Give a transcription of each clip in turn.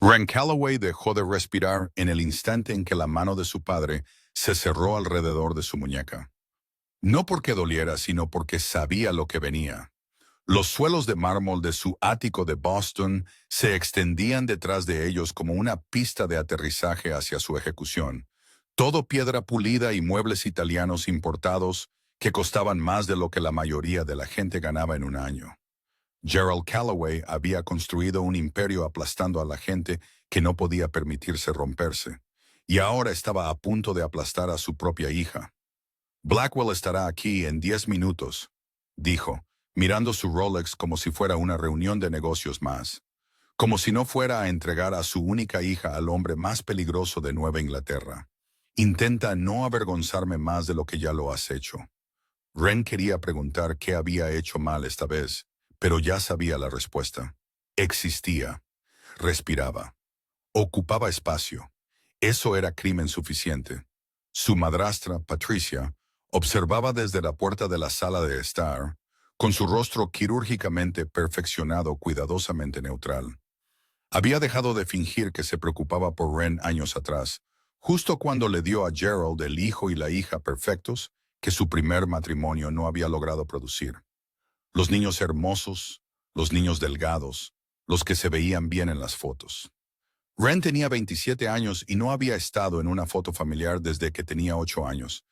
Ren Calloway dejó de respirar en el instante en que la mano de su padre se cerró alrededor de su muñeca. No porque doliera, sino porque sabía lo que venía. Los suelos de mármol de su ático de Boston se extendían detrás de ellos como una pista de aterrizaje hacia su ejecución. Todo piedra pulida y muebles italianos importados que costaban más de lo que la mayoría de la gente ganaba en un año. Gerald Calloway había construido un imperio aplastando a la gente que no podía permitirse romperse, y ahora estaba a punto de aplastar a su propia hija. Blackwell estará aquí en 10 minutos, dijo, mirando su Rolex como si fuera una reunión de negocios más, como si no fuera a entregar a su única hija al hombre más peligroso de Nueva Inglaterra. Intenta no avergonzarme más de lo que ya lo has hecho. Ren quería preguntar qué había hecho mal esta vez, pero ya sabía la respuesta. Existía, respiraba, ocupaba espacio. Eso era crimen suficiente. Su madrastra, Patricia, observaba desde la puerta de la sala de estar, con su rostro quirúrgicamente perfeccionado, cuidadosamente neutral. Había dejado de fingir que se preocupaba por Ren años atrás, justo cuando le dio a Gerald el hijo y la hija perfectos que su primer matrimonio no había logrado producir. Los niños hermosos, los niños delgados, los que se veían bien en las fotos. Ren tenía 27 años y no había estado en una foto familiar desde que tenía 8 años,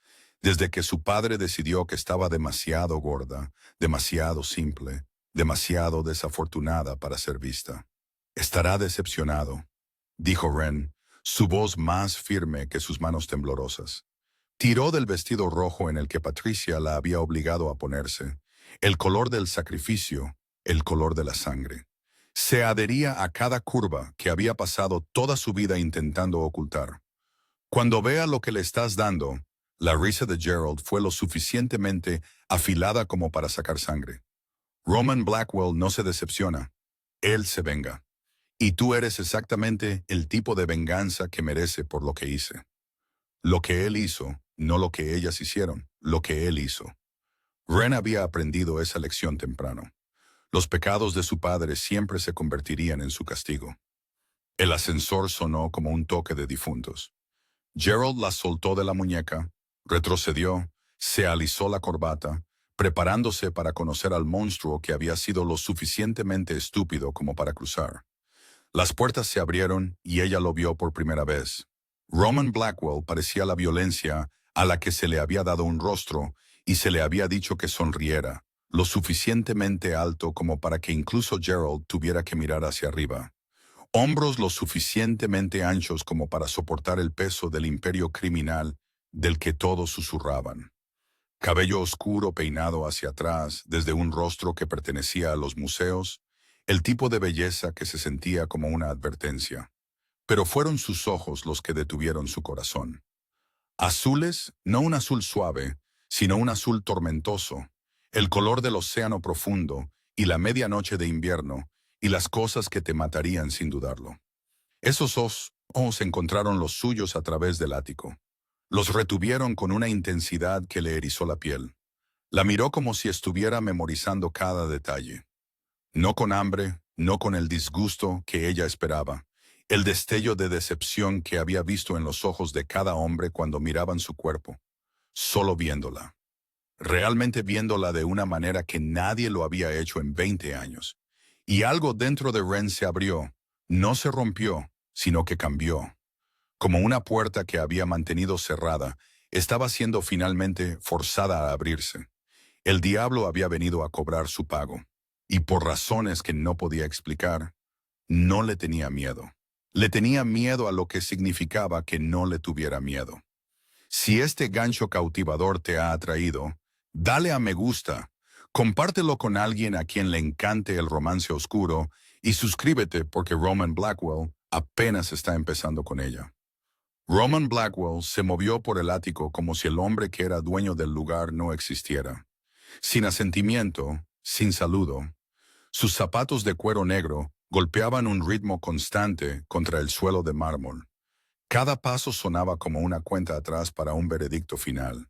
desde que su padre decidió que estaba demasiado gorda, demasiado simple, demasiado desafortunada para ser vista. Estará decepcionado, dijo Ren, su voz más firme que sus manos temblorosas. Tiró del vestido rojo en el que Patricia la había obligado a ponerse, el color del sacrificio, el color de la sangre. Se adhería a cada curva que había pasado toda su vida intentando ocultar. Cuando vea lo que le estás dando, la risa de Gerald fue lo suficientemente afilada como para sacar sangre. Roman Blackwell no se decepciona, él se venga. Y tú eres exactamente el tipo de venganza que merece por lo que hice. Lo que él hizo, no lo que ellas hicieron, lo que él hizo. Ren había aprendido esa lección temprano. Los pecados de su padre siempre se convertirían en su castigo. El ascensor sonó como un toque de difuntos. Gerald la soltó de la muñeca, retrocedió, se alisó la corbata, preparándose para conocer al monstruo que había sido lo suficientemente estúpido como para cruzar. Las puertas se abrieron y ella lo vio por primera vez. Roman Blackwell parecía la violencia a la que se le había dado un rostro y se le había dicho que sonriera, lo suficientemente alto como para que incluso Gerald tuviera que mirar hacia arriba. Hombros lo suficientemente anchos como para soportar el peso del imperio criminal del que todos susurraban. Cabello oscuro peinado hacia atrás desde un rostro que pertenecía a los museos, el tipo de belleza que se sentía como una advertencia. Pero fueron sus ojos los que detuvieron su corazón. Azules, no un azul suave, sino un azul tormentoso, el color del océano profundo y la medianoche de invierno y las cosas que te matarían sin dudarlo. Esos ojos encontraron los suyos a través del ático. Los retuvieron con una intensidad que le erizó la piel. La miró como si estuviera memorizando cada detalle. No con hambre, no con el disgusto que ella esperaba, el destello de decepción que había visto en los ojos de cada hombre cuando miraban su cuerpo, solo viéndola. Realmente viéndola de una manera que nadie lo había hecho en 20 años. Y algo dentro de Ren se abrió, no se rompió, sino que cambió. Como una puerta que había mantenido cerrada, estaba siendo finalmente forzada a abrirse. El diablo había venido a cobrar su pago, y por razones que no podía explicar, no le tenía miedo. Le tenía miedo a lo que significaba que no le tuviera miedo. Si este gancho cautivador te ha atraído, dale a me gusta, compártelo con alguien a quien le encante el romance oscuro y suscríbete porque Roman Blackwell apenas está empezando con ella. Roman Blackwell se movió por el ático como si el hombre que era dueño del lugar no existiera. Sin asentimiento, sin saludo. Sus zapatos de cuero negro golpeaban un ritmo constante contra el suelo de mármol. Cada paso sonaba como una cuenta atrás para un veredicto final.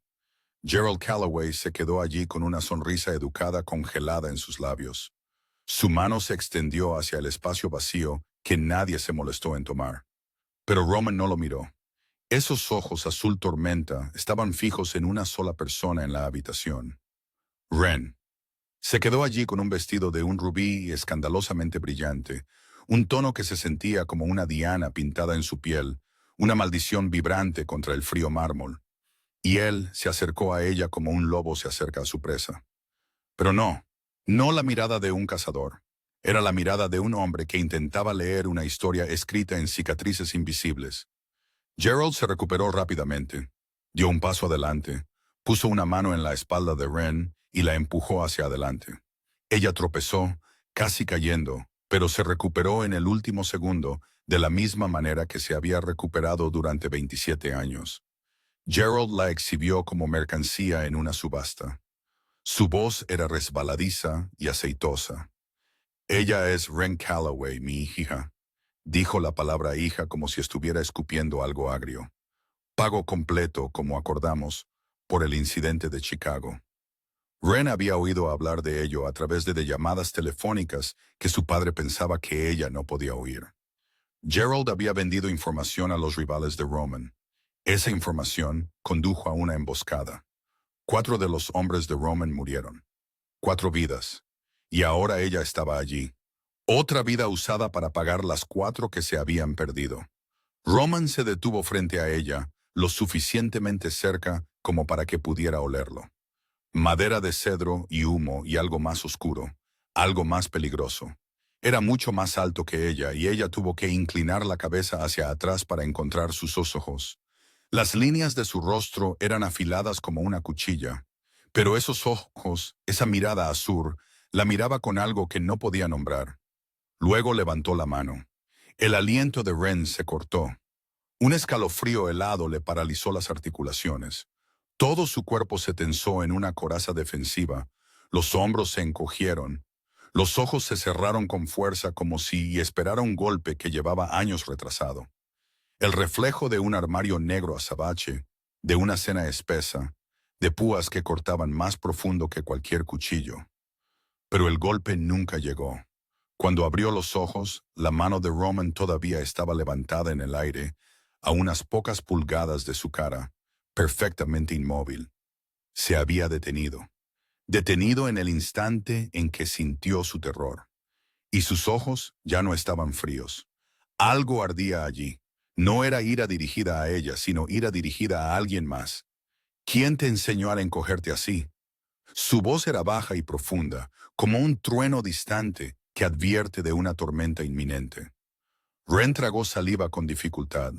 Gerald Calloway se quedó allí con una sonrisa educada congelada en sus labios. Su mano se extendió hacia el espacio vacío que nadie se molestó en tomar. Pero Roman no lo miró. Esos ojos azul tormenta estaban fijos en una sola persona en la habitación. Ren. Se quedó allí con un vestido de un rubí escandalosamente brillante, un tono que se sentía como una diana pintada en su piel, una maldición vibrante contra el frío mármol. Y él se acercó a ella como un lobo se acerca a su presa. Pero no la mirada de un cazador. Era la mirada de un hombre que intentaba leer una historia escrita en cicatrices invisibles. Gerald se recuperó rápidamente, dio un paso adelante, puso una mano en la espalda de Ren y la empujó hacia adelante. Ella tropezó, casi cayendo, pero se recuperó en el último segundo de la misma manera que se había recuperado durante 27 años. Gerald la exhibió como mercancía en una subasta. Su voz era resbaladiza y aceitosa. «Ella es Ren Calloway, mi hija», dijo la palabra hija como si estuviera escupiendo algo agrio. «Pago completo, como acordamos, por el incidente de Chicago». Ren había oído hablar de ello a través de llamadas telefónicas que su padre pensaba que ella no podía oír. Gerald había vendido información a los rivales de Roman. Esa información condujo a una emboscada. 4 de los hombres de Roman murieron. 4 vidas. Y ahora ella estaba allí. Otra vida usada para pagar las 4 que se habían perdido. Roman se detuvo frente a ella, lo suficientemente cerca como para que pudiera olerlo. Madera de cedro y humo y algo más oscuro, algo más peligroso. Era mucho más alto que ella y ella tuvo que inclinar la cabeza hacia atrás para encontrar sus ojos. Las líneas de su rostro eran afiladas como una cuchilla, pero esos ojos, esa mirada azul, la miraba con algo que no podía nombrar. Luego levantó la mano. El aliento de Ren se cortó. Un escalofrío helado le paralizó las articulaciones. Todo su cuerpo se tensó en una coraza defensiva. Los hombros se encogieron. Los ojos se cerraron con fuerza como si esperara un golpe que llevaba años retrasado. El reflejo de un armario negro azabache, de una cena espesa, de púas que cortaban más profundo que cualquier cuchillo. Pero el golpe nunca llegó. Cuando abrió los ojos, la mano de Roman todavía estaba levantada en el aire, a unas pocas pulgadas de su cara, perfectamente inmóvil. Se había detenido. Detenido en el instante en que sintió su terror. Y sus ojos ya no estaban fríos. Algo ardía allí. No era ira dirigida a ella, sino ira dirigida a alguien más. ¿Quién te enseñó a encogerte así? Su voz era baja y profunda, como un trueno distante que advierte de una tormenta inminente. Ren tragó saliva con dificultad.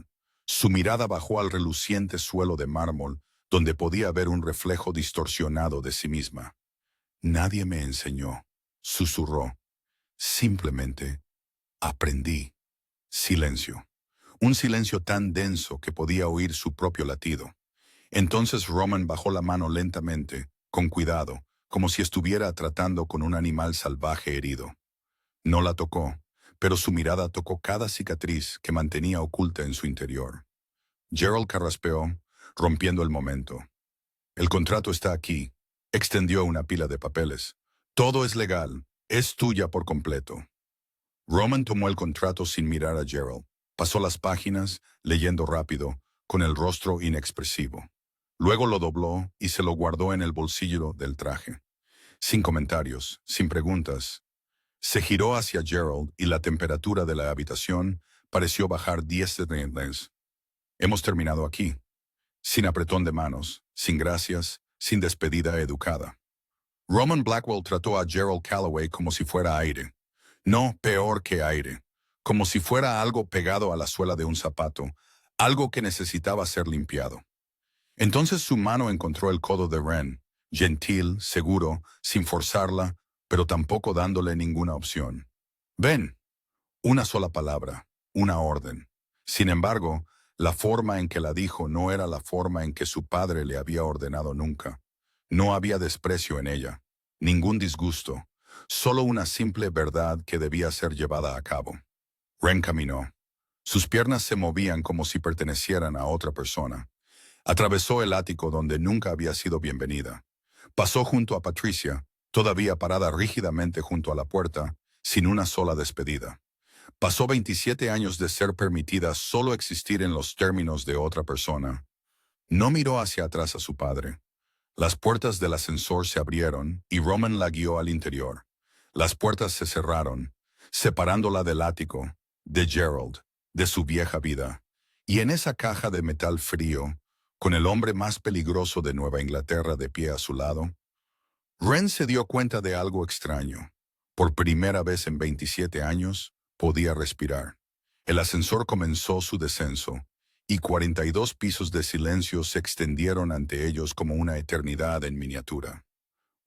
Su mirada bajó al reluciente suelo de mármol, donde podía ver un reflejo distorsionado de sí misma. «Nadie me enseñó», susurró. «Simplemente aprendí». Silencio. Un silencio tan denso que podía oír su propio latido. Entonces Roman bajó la mano lentamente, con cuidado, como si estuviera tratando con un animal salvaje herido. No la tocó, pero su mirada tocó cada cicatriz que mantenía oculta en su interior. Gerald carraspeó, rompiendo el momento. «El contrato está aquí», extendió una pila de papeles. «Todo es legal, es tuya por completo». Roman tomó el contrato sin mirar a Gerald. Pasó las páginas, leyendo rápido, con el rostro inexpresivo. Luego lo dobló y se lo guardó en el bolsillo del traje. Sin comentarios, sin preguntas. Se giró hacia Gerald y la temperatura de la habitación pareció bajar 10 degrees. «Hemos terminado aquí». Sin apretón de manos, sin gracias, sin despedida educada. Roman Blackwell trató a Gerald Calloway como si fuera aire. No, peor que aire. Como si fuera algo pegado a la suela de un zapato, algo que necesitaba ser limpiado. Entonces su mano encontró el codo de Ren, gentil, seguro, sin forzarla, pero tampoco dándole ninguna opción. «Ven». Una sola palabra, una orden. Sin embargo, la forma en que la dijo no era la forma en que su padre le había ordenado nunca. No había desprecio en ella, ningún disgusto, solo una simple verdad que debía ser llevada a cabo. Ren caminó. Sus piernas se movían como si pertenecieran a otra persona. Atravesó el ático donde nunca había sido bienvenida. Pasó junto a Patricia, todavía parada rígidamente junto a la puerta, sin una sola despedida. Pasó 27 años de ser permitida solo existir en los términos de otra persona. No miró hacia atrás a su padre. Las puertas del ascensor se abrieron y Roman la guió al interior. Las puertas se cerraron, separándola del ático, de Gerald, de su vieja vida. Y en esa caja de metal frío, con el hombre más peligroso de Nueva Inglaterra de pie a su lado, Ren se dio cuenta de algo extraño. Por primera vez en 27 años, podía respirar. El ascensor comenzó su descenso, y 42 pisos de silencio se extendieron ante ellos como una eternidad en miniatura.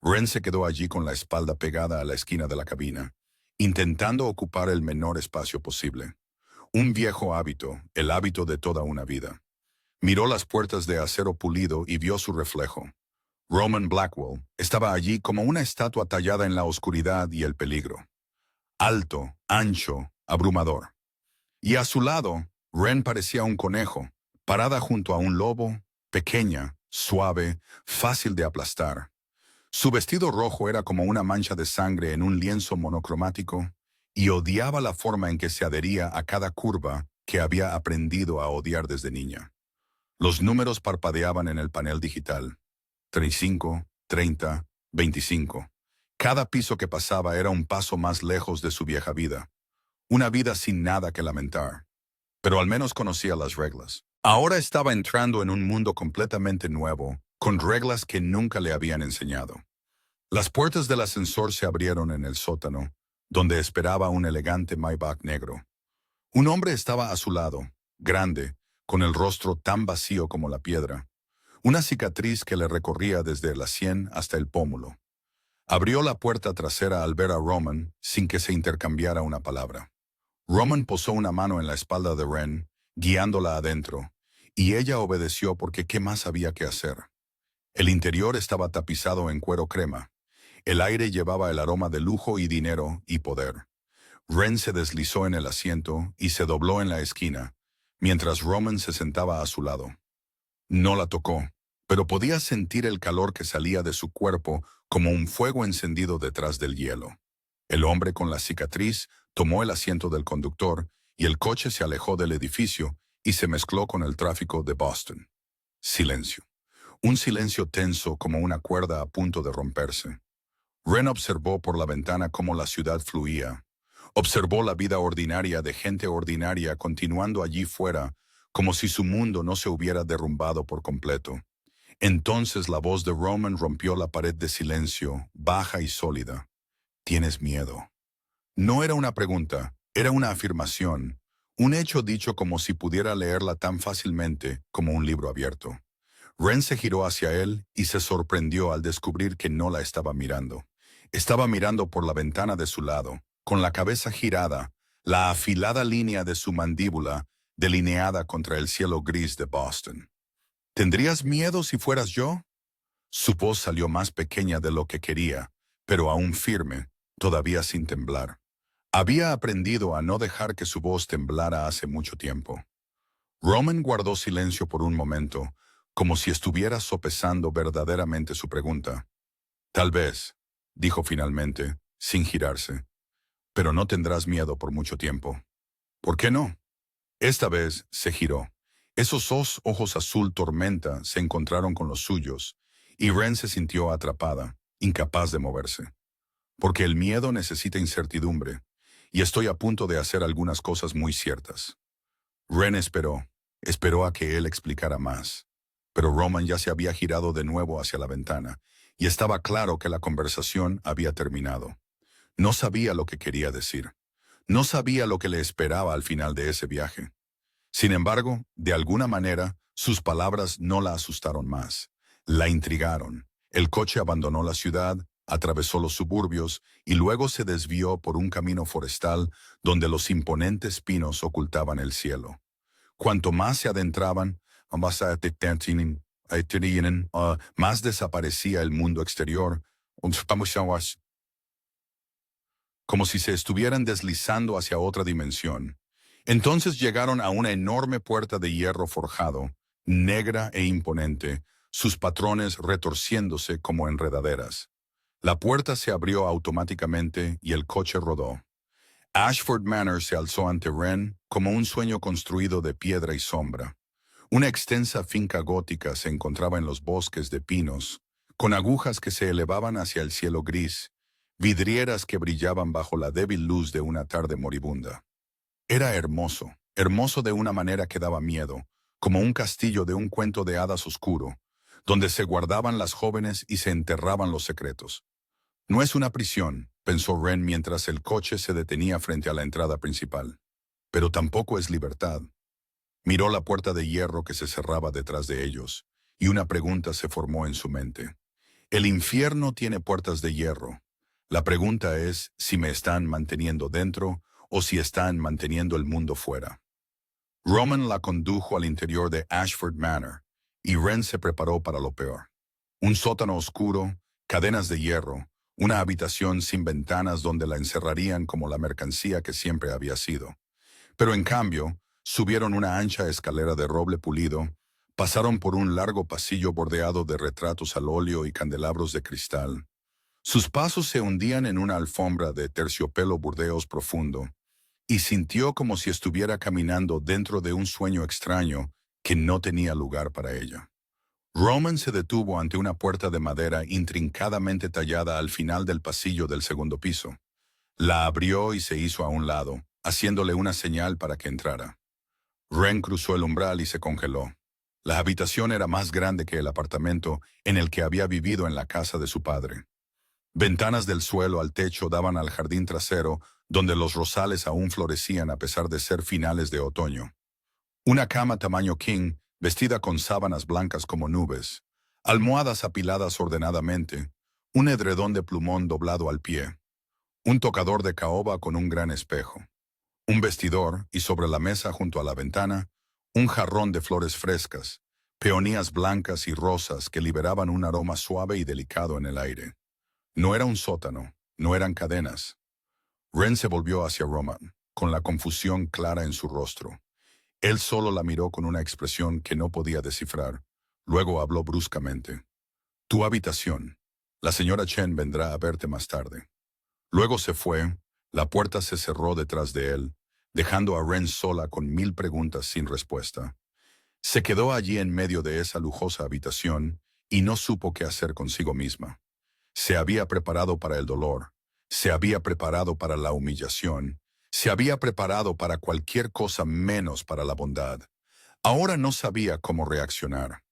Ren se quedó allí con la espalda pegada a la esquina de la cabina, intentando ocupar el menor espacio posible. Un viejo hábito, el hábito de toda una vida. Miró las puertas de acero pulido y vio su reflejo. Roman Blackwell estaba allí como una estatua tallada en la oscuridad y el peligro. Alto, ancho, abrumador. Y a su lado, Ren parecía un conejo, parada junto a un lobo, pequeña, suave, fácil de aplastar. Su vestido rojo era como una mancha de sangre en un lienzo monocromático, y odiaba la forma en que se adhería a cada curva que había aprendido a odiar desde niña. Los números parpadeaban en el panel digital. 35, 30, 25. Cada piso que pasaba era un paso más lejos de su vieja vida. Una vida sin nada que lamentar. Pero al menos conocía las reglas. Ahora estaba entrando en un mundo completamente nuevo, con reglas que nunca le habían enseñado. Las puertas del ascensor se abrieron en el sótano, donde esperaba un elegante Maybach negro. Un hombre estaba a su lado, grande, con el rostro tan vacío como la piedra. Una cicatriz que le recorría desde la sien hasta el pómulo. Abrió la puerta trasera al ver a Roman sin que se intercambiara una palabra. Roman posó una mano en la espalda de Ren, guiándola adentro, y ella obedeció porque ¿qué más había que hacer? El interior estaba tapizado en cuero crema. El aire llevaba el aroma de lujo y dinero y poder. Ren se deslizó en el asiento y se dobló en la esquina, mientras Roman se sentaba a su lado. No la tocó, pero podía sentir el calor que salía de su cuerpo como un fuego encendido detrás del hielo. El hombre con la cicatriz tomó el asiento del conductor y el coche se alejó del edificio y se mezcló con el tráfico de Boston. Silencio. Un silencio tenso como una cuerda a punto de romperse. Ren observó por la ventana cómo la ciudad fluía. Observó la vida ordinaria de gente ordinaria continuando allí fuera, como si su mundo no se hubiera derrumbado por completo. Entonces la voz de Roman rompió la pared de silencio, baja y sólida. ¿Tienes miedo? No era una pregunta, era una afirmación, un hecho dicho como si pudiera leerla tan fácilmente como un libro abierto. Ren se giró hacia él y se sorprendió al descubrir que no la estaba mirando. Estaba mirando por la ventana de su lado, con la cabeza girada, la afilada línea de su mandíbula delineada contra el cielo gris de Boston. ¿Tendrías miedo si fueras yo? Su voz salió más pequeña de lo que quería, pero aún firme, todavía sin temblar. Había aprendido a no dejar que su voz temblara hace mucho tiempo. Roman guardó silencio por un momento, como si estuviera sopesando verdaderamente su pregunta. Tal vez, dijo finalmente, sin girarse, pero no tendrás miedo por mucho tiempo. ¿Por qué no? Esta vez se giró. Esos dos ojos azul tormenta se encontraron con los suyos, y Ren se sintió atrapada, incapaz de moverse. Porque el miedo necesita incertidumbre, y estoy a punto de hacer algunas cosas muy ciertas. Ren esperó a que él explicara más, pero Roman ya se había girado de nuevo hacia la ventana, y estaba claro que la conversación había terminado. No sabía lo que quería decir. No sabía lo que le esperaba al final de ese viaje. Sin embargo, de alguna manera, sus palabras no la asustaron más. La intrigaron. El coche abandonó la ciudad, atravesó los suburbios y luego se desvió por un camino forestal donde los imponentes pinos ocultaban el cielo. Cuanto más se adentraban, más desaparecía el mundo exterior, como si se estuvieran deslizando hacia otra dimensión. Entonces llegaron a una enorme puerta de hierro forjado, negra e imponente, sus patrones retorciéndose como enredaderas. La puerta se abrió automáticamente y el coche rodó. Ashford Manor se alzó ante Wren como un sueño construido de piedra y sombra. Una extensa finca gótica se encontraba en los bosques de pinos, con agujas que se elevaban hacia el cielo gris, vidrieras que brillaban bajo la débil luz de una tarde moribunda. Era hermoso, hermoso de una manera que daba miedo, como un castillo de un cuento de hadas oscuro, donde se guardaban las jóvenes y se enterraban los secretos. No es una prisión, pensó Wren mientras el coche se detenía frente a la entrada principal. Pero tampoco es libertad. Miró la puerta de hierro que se cerraba detrás de ellos, y una pregunta se formó en su mente. El infierno tiene puertas de hierro. La pregunta es si me están manteniendo dentro o si están manteniendo el mundo fuera. Roman la condujo al interior de Ashford Manor, y Wren se preparó para lo peor. Un sótano oscuro, cadenas de hierro, una habitación sin ventanas donde la encerrarían como la mercancía que siempre había sido. Pero en cambio, subieron una ancha escalera de roble pulido, pasaron por un largo pasillo bordeado de retratos al óleo y candelabros de cristal. Sus pasos se hundían en una alfombra de terciopelo burdeos profundo, y sintió como si estuviera caminando dentro de un sueño extraño que no tenía lugar para ella. Roman se detuvo ante una puerta de madera intrincadamente tallada al final del pasillo del segundo piso. La abrió y se hizo a un lado, haciéndole una señal para que entrara. Wren cruzó el umbral y se congeló. La habitación era más grande que el apartamento en el que había vivido en la casa de su padre. Ventanas del suelo al techo daban al jardín trasero, donde los rosales aún florecían a pesar de ser finales de otoño. Una cama tamaño king, vestida con sábanas blancas como nubes, almohadas apiladas ordenadamente, un edredón de plumón doblado al pie, un tocador de caoba con un gran espejo, un vestidor y sobre la mesa junto a la ventana, un jarrón de flores frescas, peonías blancas y rosas que liberaban un aroma suave y delicado en el aire. No era un sótano, no eran cadenas. Wren se volvió hacia Roman, con la confusión clara en su rostro. Él solo la miró con una expresión que no podía descifrar. Luego habló bruscamente. Tu habitación. La señora Chen vendrá a verte más tarde. Luego se fue, la puerta se cerró detrás de él, dejando a Wren sola con 1000 preguntas sin respuesta. Se quedó allí en medio de esa lujosa habitación y no supo qué hacer consigo misma. Se había preparado para el dolor, se había preparado para la humillación, se había preparado para cualquier cosa menos para la bondad. Ahora no sabía cómo reaccionar.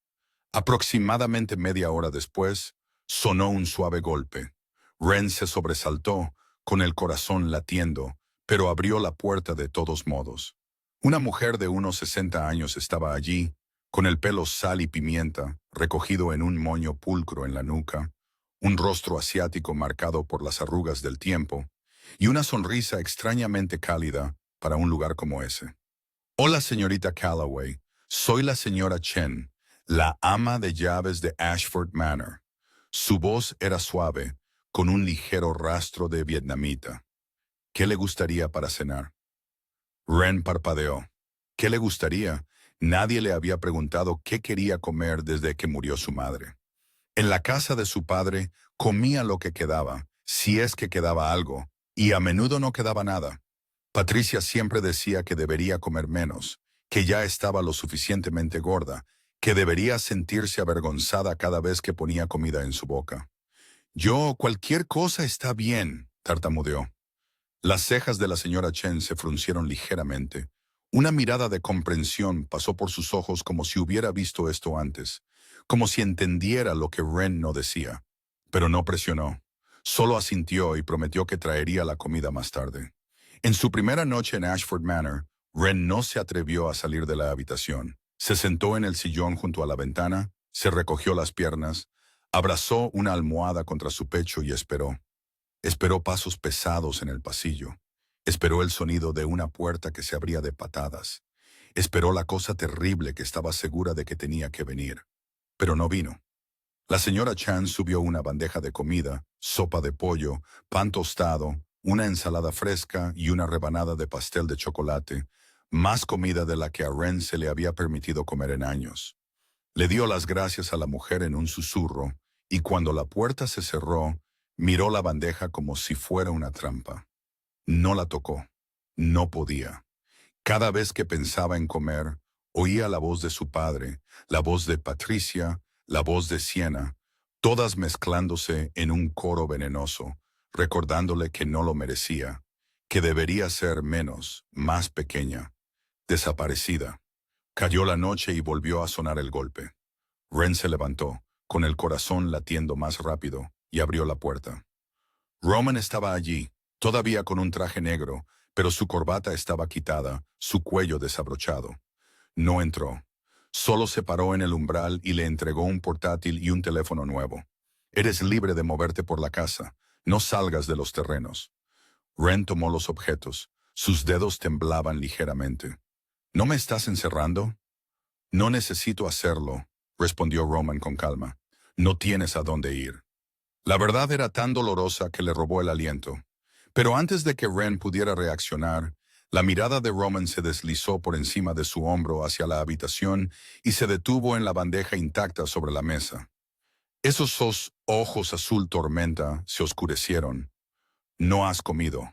Aproximadamente media hora después, sonó un suave golpe. Wren se sobresaltó, con el corazón latiendo, pero abrió la puerta de todos modos. Una mujer de unos 60 años estaba allí, con el pelo sal y pimienta, recogido en un moño pulcro en la nuca, un rostro asiático marcado por las arrugas del tiempo, y una sonrisa extrañamente cálida para un lugar como ese. Hola, señorita Calloway. Soy la señora Chen, la ama de llaves de Ashford Manor. Su voz era suave, con un ligero rastro de vietnamita. ¿Qué le gustaría para cenar? Wren parpadeó. ¿Qué le gustaría? Nadie le había preguntado qué quería comer desde que murió su madre. En la casa de su padre comía lo que quedaba, si es que quedaba algo, y a menudo no quedaba nada. Patricia siempre decía que debería comer menos, que ya estaba lo suficientemente gorda, que debería sentirse avergonzada cada vez que ponía comida en su boca. Cualquier cosa está bien, tartamudeó. Las cejas de la señora Chen se fruncieron ligeramente. Una mirada de comprensión pasó por sus ojos como si hubiera visto esto antes, como si entendiera lo que Wren no decía. Pero no presionó. Solo asintió y prometió que traería la comida más tarde. En su primera noche en Ashford Manor, Wren no se atrevió a salir de la habitación. Se sentó en el sillón junto a la ventana, se recogió las piernas, abrazó una almohada contra su pecho y esperó. Esperó pasos pesados en el pasillo. Esperó el sonido de una puerta que se abría de patadas. Esperó la cosa terrible que estaba segura de que tenía que venir. Pero no vino. La señora Chan subió una bandeja de comida, sopa de pollo, pan tostado, una ensalada fresca y una rebanada de pastel de chocolate, más comida de la que a Wren se le había permitido comer en años. Le dio las gracias a la mujer en un susurro, y cuando la puerta se cerró, miró la bandeja como si fuera una trampa. No la tocó. No podía. Cada vez que pensaba en comer, oía la voz de su padre, la voz de Patricia, la voz de Siena, todas mezclándose en un coro venenoso, recordándole que no lo merecía, que debería ser menos, más pequeña, desaparecida. Cayó la noche y volvió a sonar el golpe. Ren se levantó, con el corazón latiendo más rápido, y abrió la puerta. Roman estaba allí, todavía con un traje negro, pero su corbata estaba quitada, su cuello desabrochado. No entró. Solo se paró en el umbral y le entregó un portátil y un teléfono nuevo. Eres libre de moverte por la casa. No salgas de los terrenos. Ren tomó los objetos. Sus dedos temblaban ligeramente. ¿No me estás encerrando? No necesito hacerlo, respondió Roman con calma. No tienes a dónde ir. La verdad era tan dolorosa que le robó el aliento. Pero antes de que Ren pudiera reaccionar, la mirada de Roman se deslizó por encima de su hombro hacia la habitación y se detuvo en la bandeja intacta sobre la mesa. Esos ojos azul tormenta se oscurecieron. No has comido.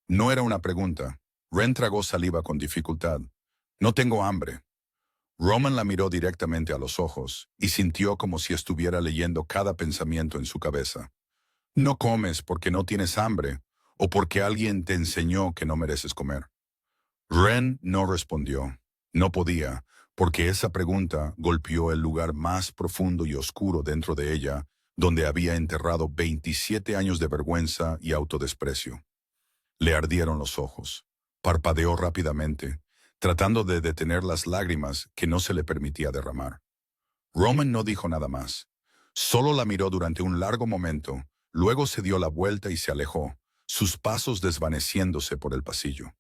No era una pregunta. Ren tragó saliva con dificultad. No tengo hambre. Roman la miró directamente a los ojos y sintió como si estuviera leyendo cada pensamiento en su cabeza. No comes porque no tienes hambre o porque alguien te enseñó que no mereces comer. Ren no respondió. No podía, porque esa pregunta golpeó el lugar más profundo y oscuro dentro de ella, donde había enterrado 27 años de vergüenza y autodesprecio. Le ardieron los ojos. Parpadeó rápidamente, tratando de detener las lágrimas que no se le permitía derramar. Roman no dijo nada más. Solo la miró durante un largo momento, luego se dio la vuelta y se alejó, sus pasos desvaneciéndose por el pasillo.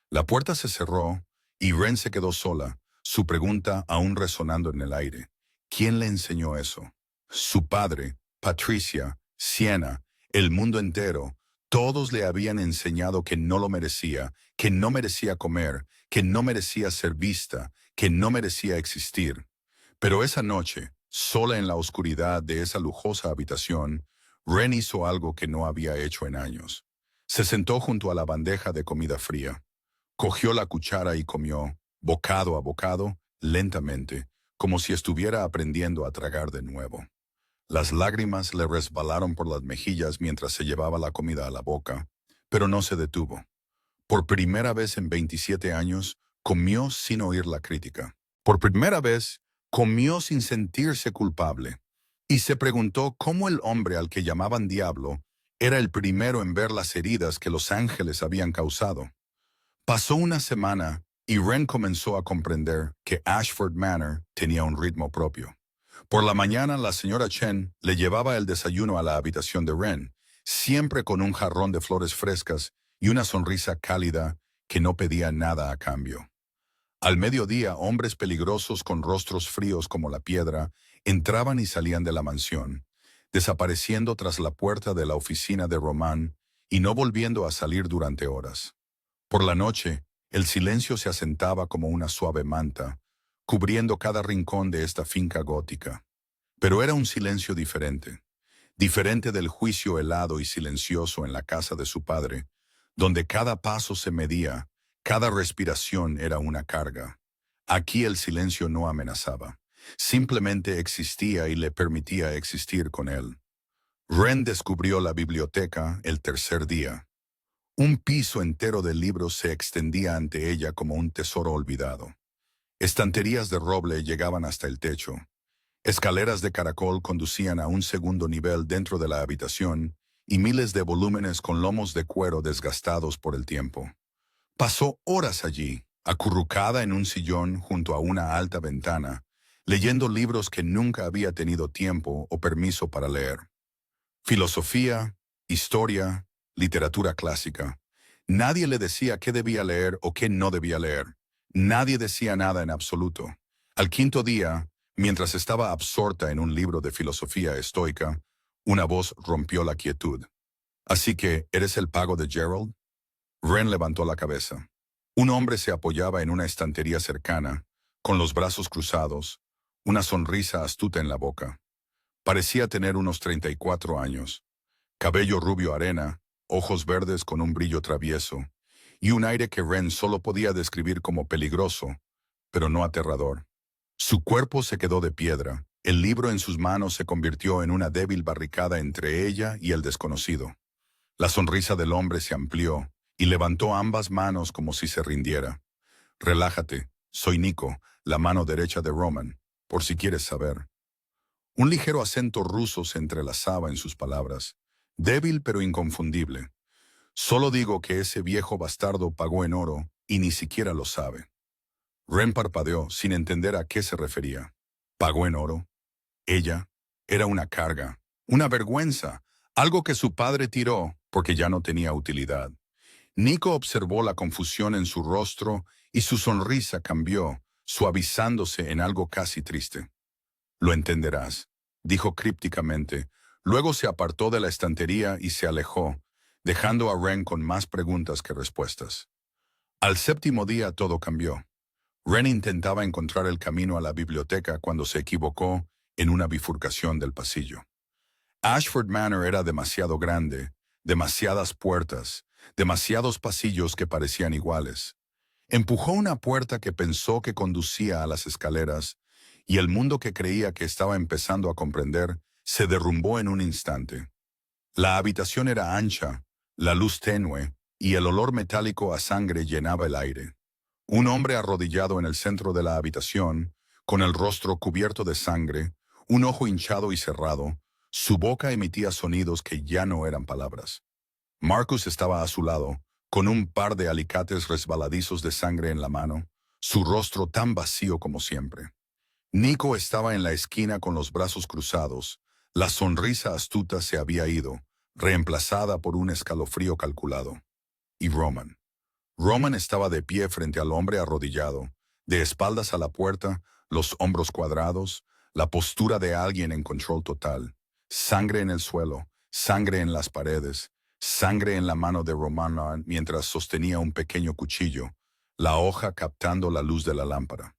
La puerta se cerró y Ren se quedó sola, su pregunta aún resonando en el aire. ¿Quién le enseñó eso? Su padre, Patricia, Siena, el mundo entero. Todos le habían enseñado que no lo merecía, que no merecía comer, que no merecía ser vista, que no merecía existir. Pero esa noche, sola en la oscuridad de esa lujosa habitación, Ren hizo algo que no había hecho en años. Se sentó junto a la bandeja de comida fría. Cogió la cuchara y comió, bocado a bocado, lentamente, como si estuviera aprendiendo a tragar de nuevo. Las lágrimas le resbalaron por las mejillas mientras se llevaba la comida a la boca, pero no se detuvo. Por primera vez en 27 años, comió sin oír la crítica. Por primera vez, comió sin sentirse culpable. Y se preguntó cómo el hombre al que llamaban diablo era el primero en ver las heridas que los ángeles habían causado. Pasó una semana y Ren comenzó a comprender que Ashford Manor tenía un ritmo propio. Por la mañana la señora Chen le llevaba el desayuno a la habitación de Ren, siempre con un jarrón de flores frescas y una sonrisa cálida que no pedía nada a cambio. Al mediodía, hombres peligrosos con rostros fríos como la piedra entraban y salían de la mansión, desapareciendo tras la puerta de la oficina de Román y no volviendo a salir durante horas. Por la noche, el silencio se asentaba como una suave manta, cubriendo cada rincón de esta finca gótica. Pero era un silencio diferente, diferente del juicio helado y silencioso en la casa de su padre, donde cada paso se medía, cada respiración era una carga. Aquí el silencio no amenazaba, simplemente existía y le permitía existir con él. Ren descubrió la biblioteca el tercer día. Un piso entero de libros se extendía ante ella como un tesoro olvidado. Estanterías de roble llegaban hasta el techo. Escaleras de caracol conducían a un segundo nivel dentro de la habitación y miles de volúmenes con lomos de cuero desgastados por el tiempo. Pasó horas allí, acurrucada en un sillón junto a una alta ventana, leyendo libros que nunca había tenido tiempo o permiso para leer. Filosofía, historia, literatura clásica. Nadie le decía qué debía leer o qué no debía leer. Nadie decía nada en absoluto. Al quinto día, mientras estaba absorta en un libro de filosofía estoica, una voz rompió la quietud. «¿Así que eres el pago de Gerald?» Ren levantó la cabeza. Un hombre se apoyaba en una estantería cercana, con los brazos cruzados, una sonrisa astuta en la boca. Parecía tener unos 34 años. Cabello rubio arena, ojos verdes con un brillo travieso, y un aire que Ren solo podía describir como peligroso, pero no aterrador. Su cuerpo se quedó de piedra, el libro en sus manos se convirtió en una débil barricada entre ella y el desconocido. La sonrisa del hombre se amplió y levantó ambas manos como si se rindiera. Relájate, soy Nico, la mano derecha de Roman, por si quieres saber. Un ligero acento ruso se entrelazaba en sus palabras, débil pero inconfundible. Solo digo que ese viejo bastardo pagó en oro y ni siquiera lo sabe. Ren parpadeó sin entender a qué se refería. ¿Pagó en oro? Ella era una carga, una vergüenza, algo que su padre tiró porque ya no tenía utilidad. Nico observó la confusión en su rostro y su sonrisa cambió, suavizándose en algo casi triste. Lo entenderás, dijo crípticamente. Luego se apartó de la estantería y se alejó, dejando a Ren con más preguntas que respuestas. Al séptimo día todo cambió. Ren intentaba encontrar el camino a la biblioteca cuando se equivocó en una bifurcación del pasillo. Ashford Manor era demasiado grande, demasiadas puertas, demasiados pasillos que parecían iguales. Empujó una puerta que pensó que conducía a las escaleras, y el mundo que creía que estaba empezando a comprender se derrumbó en un instante. La habitación era ancha, la luz tenue, y el olor metálico a sangre llenaba el aire. Un hombre arrodillado en el centro de la habitación, con el rostro cubierto de sangre, un ojo hinchado y cerrado, su boca emitía sonidos que ya no eran palabras. Marcus estaba a su lado, con un par de alicates resbaladizos de sangre en la mano, su rostro tan vacío como siempre. Nico estaba en la esquina con los brazos cruzados, la sonrisa astuta se había ido, reemplazada por un escalofrío calculado. Y Roman. Roman estaba de pie frente al hombre arrodillado, de espaldas a la puerta, los hombros cuadrados, la postura de alguien en control total. Sangre en el suelo, sangre en las paredes, sangre en la mano de Roman mientras sostenía un pequeño cuchillo, la hoja captando la luz de la lámpara.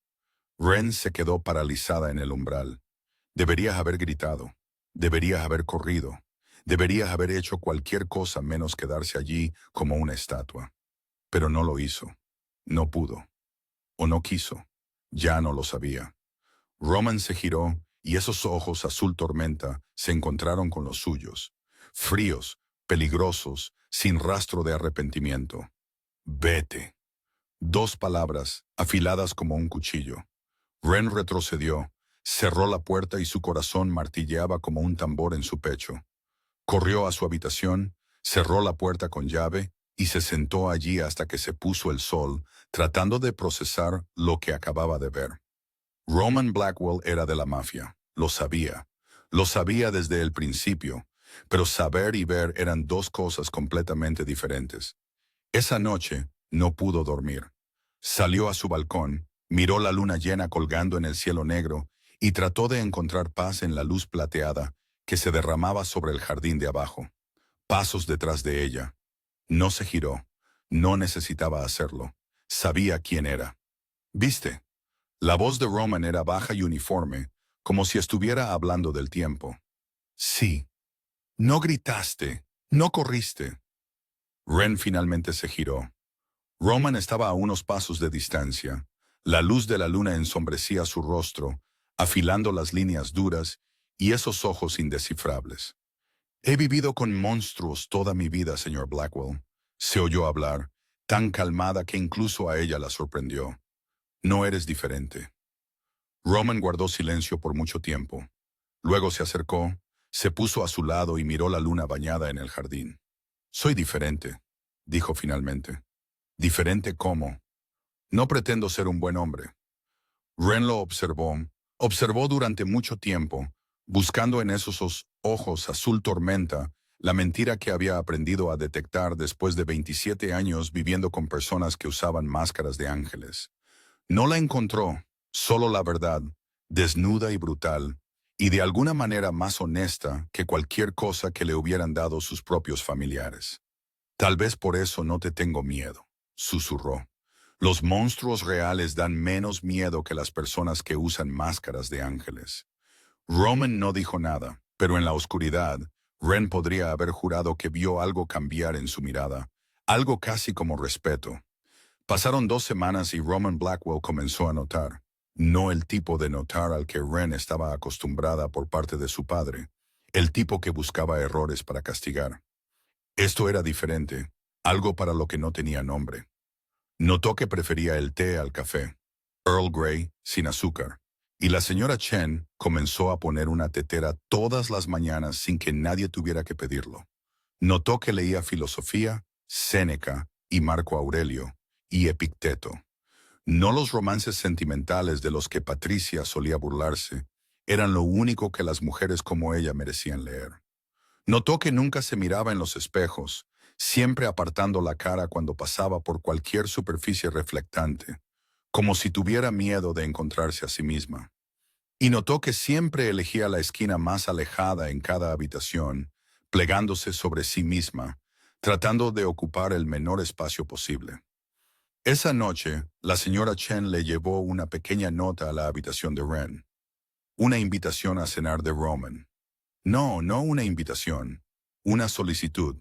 Ren se quedó paralizada en el umbral. Deberías haber gritado, deberías haber corrido, deberías haber hecho cualquier cosa menos quedarse allí como una estatua. Pero no lo hizo. No pudo. O no quiso. Ya no lo sabía. Roman se giró y esos ojos azul tormenta se encontraron con los suyos. Fríos, peligrosos, sin rastro de arrepentimiento. Vete. Dos palabras, afiladas como un cuchillo. Ren retrocedió, cerró la puerta y su corazón martilleaba como un tambor en su pecho. Corrió a su habitación, cerró la puerta con llave y se sentó allí hasta que se puso el sol, tratando de procesar lo que acababa de ver. Roman Blackwell era de la mafia, lo sabía desde el principio, pero saber y ver eran dos cosas completamente diferentes. Esa noche no pudo dormir. Salió a su balcón, miró la luna llena colgando en el cielo negro y trató de encontrar paz en la luz plateada que se derramaba sobre el jardín de abajo. Pasos detrás de ella. No se giró. No necesitaba hacerlo. Sabía quién era. ¿Viste? La voz de Roman era baja y uniforme, como si estuviera hablando del tiempo. Sí. No gritaste. No corriste. Ren finalmente se giró. Roman estaba a unos pasos de distancia. La luz de la luna ensombrecía su rostro, afilando las líneas duras y esos ojos indescifrables. He vivido con monstruos toda mi vida, señor Blackwell. Se oyó hablar, tan calmada que incluso a ella la sorprendió. No eres diferente. Roman guardó silencio por mucho tiempo. Luego se acercó, se puso a su lado y miró la luna bañada en el jardín. Soy diferente, dijo finalmente. ¿Diferente cómo? No pretendo ser un buen hombre. Ren lo observó durante mucho tiempo, buscando en esos ojos azul tormenta la mentira que había aprendido a detectar después de 27 años viviendo con personas que usaban máscaras de ángeles. No la encontró, solo la verdad, desnuda y brutal, y de alguna manera más honesta que cualquier cosa que le hubieran dado sus propios familiares. Tal vez por eso no te tengo miedo, susurró. Los monstruos reales dan menos miedo que las personas que usan máscaras de ángeles. Roman no dijo nada, pero en la oscuridad, Ren podría haber jurado que vio algo cambiar en su mirada, algo casi como respeto. Pasaron 2 semanas y Roman Blackwell comenzó a notar, no el tipo de notar al que Wren estaba acostumbrada por parte de su padre, el tipo que buscaba errores para castigar. Esto era diferente, algo para lo que no tenía nombre. Notó que prefería el té al café, Earl Grey, sin azúcar, y la señora Chen comenzó a poner una tetera todas las mañanas sin que nadie tuviera que pedirlo. Notó que leía filosofía, Séneca y Marco Aurelio, y Epicteto. No los romances sentimentales de los que Patricia solía burlarse, eran lo único que las mujeres como ella merecían leer. Notó que nunca se miraba en los espejos, siempre apartando la cara cuando pasaba por cualquier superficie reflectante, como si tuviera miedo de encontrarse a sí misma. Y notó que siempre elegía la esquina más alejada en cada habitación, plegándose sobre sí misma, tratando de ocupar el menor espacio posible. Esa noche, la señora Chen le llevó una pequeña nota a la habitación de Wren. Una invitación a cenar de Roman. No, no una invitación. Una solicitud.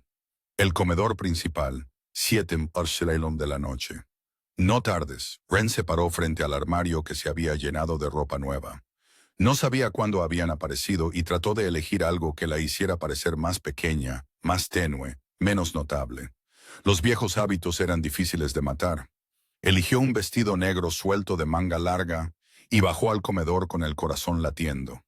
El comedor principal, 7 Arcelelon de la noche. No tardes, Wren se paró frente al armario que se había llenado de ropa nueva. No sabía cuándo habían aparecido y trató de elegir algo que la hiciera parecer más pequeña, más tenue, menos notable. Los viejos hábitos eran difíciles de matar. Eligió un vestido negro suelto de manga larga y bajó al comedor con el corazón latiendo.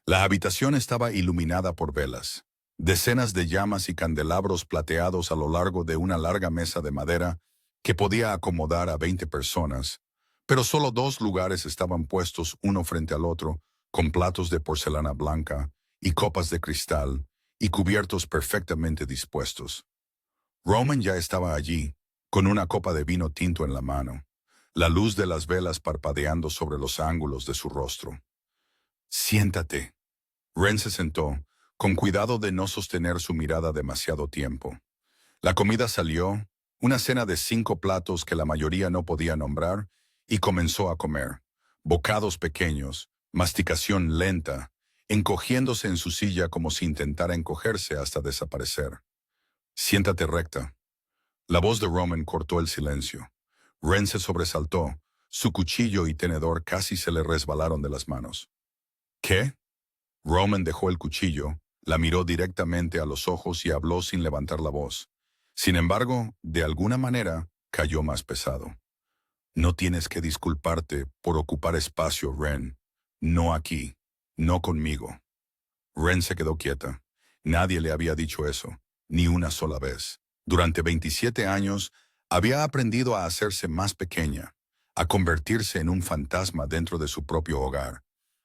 La habitación estaba iluminada por velas. Decenas de llamas y candelabros plateados a lo largo de una larga mesa de madera que podía acomodar a 20 personas, pero solo 2 lugares estaban puestos uno frente al otro, con platos de porcelana blanca y copas de cristal, y cubiertos perfectamente dispuestos. Roman ya estaba allí, con una copa de vino tinto en la mano, la luz de las velas parpadeando sobre los ángulos de su rostro. «Siéntate». Wren se sentó, con cuidado de no sostener su mirada demasiado tiempo. La comida salió, una cena de 5 platos que la mayoría no podía nombrar, y comenzó a comer. Bocados pequeños, masticación lenta, encogiéndose en su silla como si intentara encogerse hasta desaparecer. «Siéntate recta». La voz de Roman cortó el silencio. Wren se sobresaltó. Su cuchillo y tenedor casi se le resbalaron de las manos. «¿Qué?» Roman dejó el cuchillo, la miró directamente a los ojos y habló sin levantar la voz. Sin embargo, de alguna manera, cayó más pesado. «No tienes que disculparte por ocupar espacio, Wren. No aquí. No conmigo». Wren se quedó quieta. Nadie le había dicho eso, ni una sola vez. Durante 27 años, había aprendido a hacerse más pequeña, a convertirse en un fantasma dentro de su propio hogar,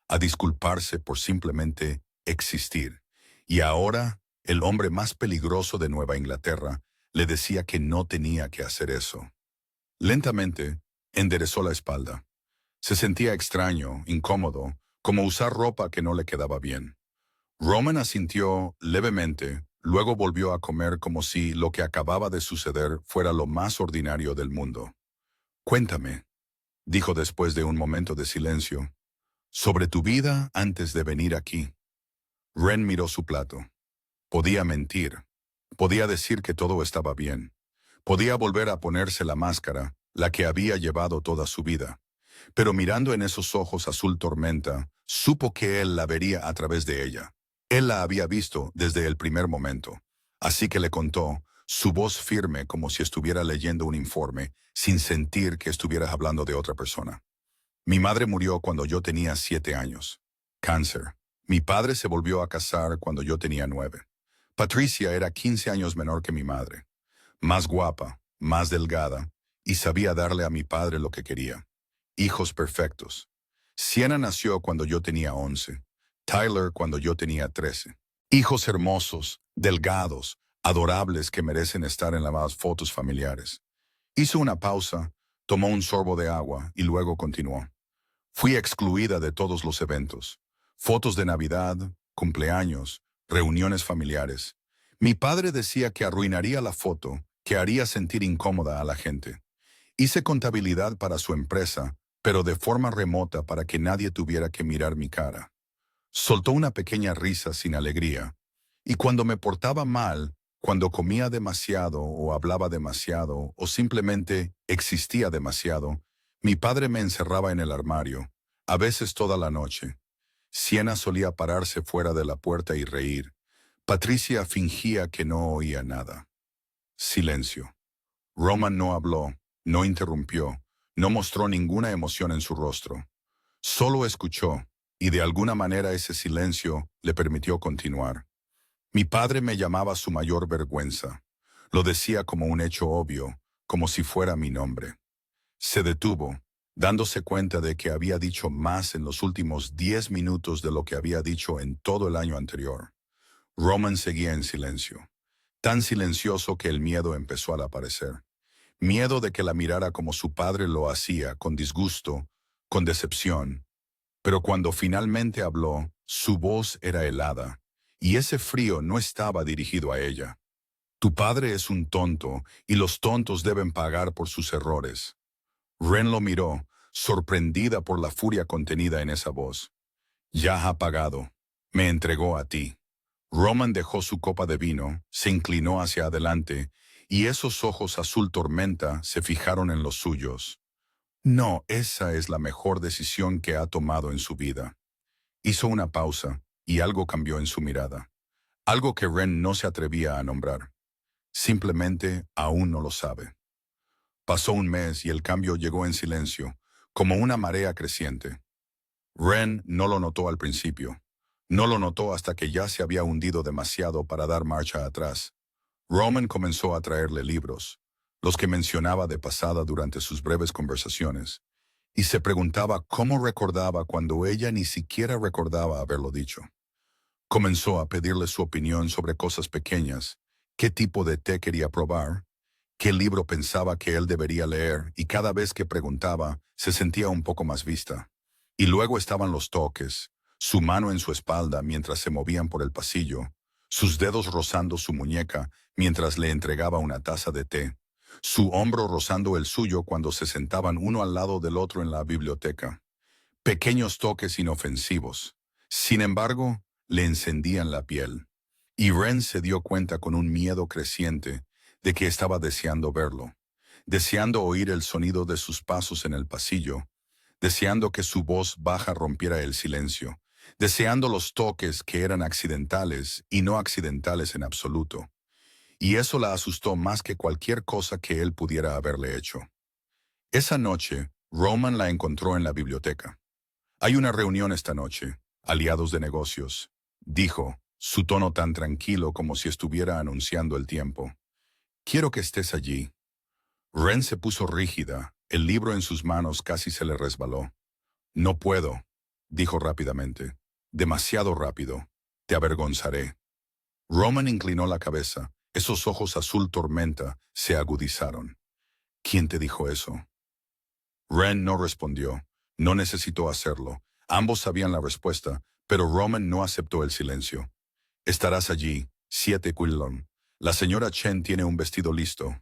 a disculparse por simplemente existir. Y ahora, el hombre más peligroso de Nueva Inglaterra le decía que no tenía que hacer eso. Lentamente, enderezó la espalda. Se sentía extraño, incómodo, como usar ropa que no le quedaba bien. Roman asintió levemente, luego volvió a comer como si lo que acababa de suceder fuera lo más ordinario del mundo. «Cuéntame», dijo después de un momento de silencio, «sobre tu vida antes de venir aquí». Wren miró su plato. Podía mentir. Podía decir que todo estaba bien. Podía volver a ponerse la máscara, la que había llevado toda su vida. Pero mirando en esos ojos azul tormenta, supo que él la vería a través de ella. Él la había visto desde el primer momento. Así que le contó, su voz firme como si estuviera leyendo un informe, sin sentir que estuviera hablando de otra persona. «Mi madre murió cuando yo tenía 7 años. Cáncer. Mi padre se volvió a casar cuando yo tenía 9. Patricia era 15 años menor que mi madre. Más guapa, más delgada, y sabía darle a mi padre lo que quería. Hijos perfectos. Sienna nació cuando yo tenía 11. Tyler cuando yo tenía 13. Hijos hermosos, delgados, adorables que merecen estar en las fotos familiares». Hizo una pausa, tomó un sorbo de agua y luego continuó. «Fui excluida de todos los eventos. Fotos de Navidad, cumpleaños, reuniones familiares. Mi padre decía que arruinaría la foto, que haría sentir incómoda a la gente. Hice contabilidad para su empresa, pero de forma remota para que nadie tuviera que mirar mi cara». Soltó una pequeña risa sin alegría. «Y cuando me portaba mal, Cuando comía demasiado o hablaba demasiado o simplemente existía demasiado, mi padre me encerraba en el armario, a veces toda la noche. Siena solía pararse fuera de la puerta y reír. Patricia fingía que no oía nada. Silencio. Roman no habló, no interrumpió, no mostró ninguna emoción en su rostro. Solo escuchó, y de alguna manera ese silencio le permitió continuar. Mi padre me llamaba su mayor vergüenza. Lo decía como un hecho obvio, como si fuera mi nombre. Se detuvo, dándose cuenta de que había dicho más en los últimos 10 minutos de lo que había dicho en todo el año anterior. Roman seguía en silencio, tan silencioso que el miedo empezó a aparecer. Miedo de que la mirara como su padre lo hacía, con disgusto, con decepción. Pero cuando finalmente habló, su voz era helada, y ese frío no estaba dirigido a ella. Tu padre es un tonto, y los tontos deben pagar por sus errores. Ren lo miró, sorprendida por la furia contenida en esa voz. Ya ha pagado. Me entregó a ti. Roman dejó su copa de vino, se inclinó hacia adelante, y esos ojos azul tormenta se fijaron en los suyos. No, esa es la mejor decisión que ha tomado en su vida. Hizo una pausa, y algo cambió en su mirada. Algo que Ren no se atrevía a nombrar. Simplemente aún no lo sabe. Pasó un mes y el cambio llegó en silencio, como una marea creciente. Ren no lo notó al principio. No lo notó hasta que ya se había hundido demasiado para dar marcha atrás. Roman comenzó a traerle libros, los que mencionaba de pasada durante sus breves conversaciones, y se preguntaba cómo recordaba cuando ella ni siquiera recordaba haberlo dicho. Comenzó a pedirle su opinión sobre cosas pequeñas, qué tipo de té quería probar, qué libro pensaba que él debería leer, y cada vez que preguntaba, se sentía un poco más vista. Y luego estaban los toques, su mano en su espalda mientras se movían por el pasillo, sus dedos rozando su muñeca mientras le entregaba una taza de té, su hombro rozando el suyo cuando se sentaban uno al lado del otro en la biblioteca. Pequeños toques inofensivos. Sin embargo, le encendían la piel. Y Ren se dio cuenta con un miedo creciente de que estaba deseando verlo, deseando oír el sonido de sus pasos en el pasillo, deseando que su voz baja rompiera el silencio, deseando los toques que eran accidentales y no accidentales en absoluto. Y eso la asustó más que cualquier cosa que él pudiera haberle hecho. Esa noche, Roman la encontró en la biblioteca. Hay una reunión esta noche, aliados de negocios, dijo, su tono tan tranquilo como si estuviera anunciando el tiempo. Quiero que estés allí. Ren se puso rígida, el libro en sus manos casi se le resbaló. No puedo, dijo rápidamente. Demasiado rápido. Te avergonzaré. Roman inclinó la cabeza. Esos ojos azul tormenta se agudizaron. ¿Quién te dijo eso? Ren no respondió. No necesitó hacerlo. Ambos sabían la respuesta, pero Roman no aceptó el silencio. Estarás allí, 7 Quillon. La señora Chen tiene un vestido listo.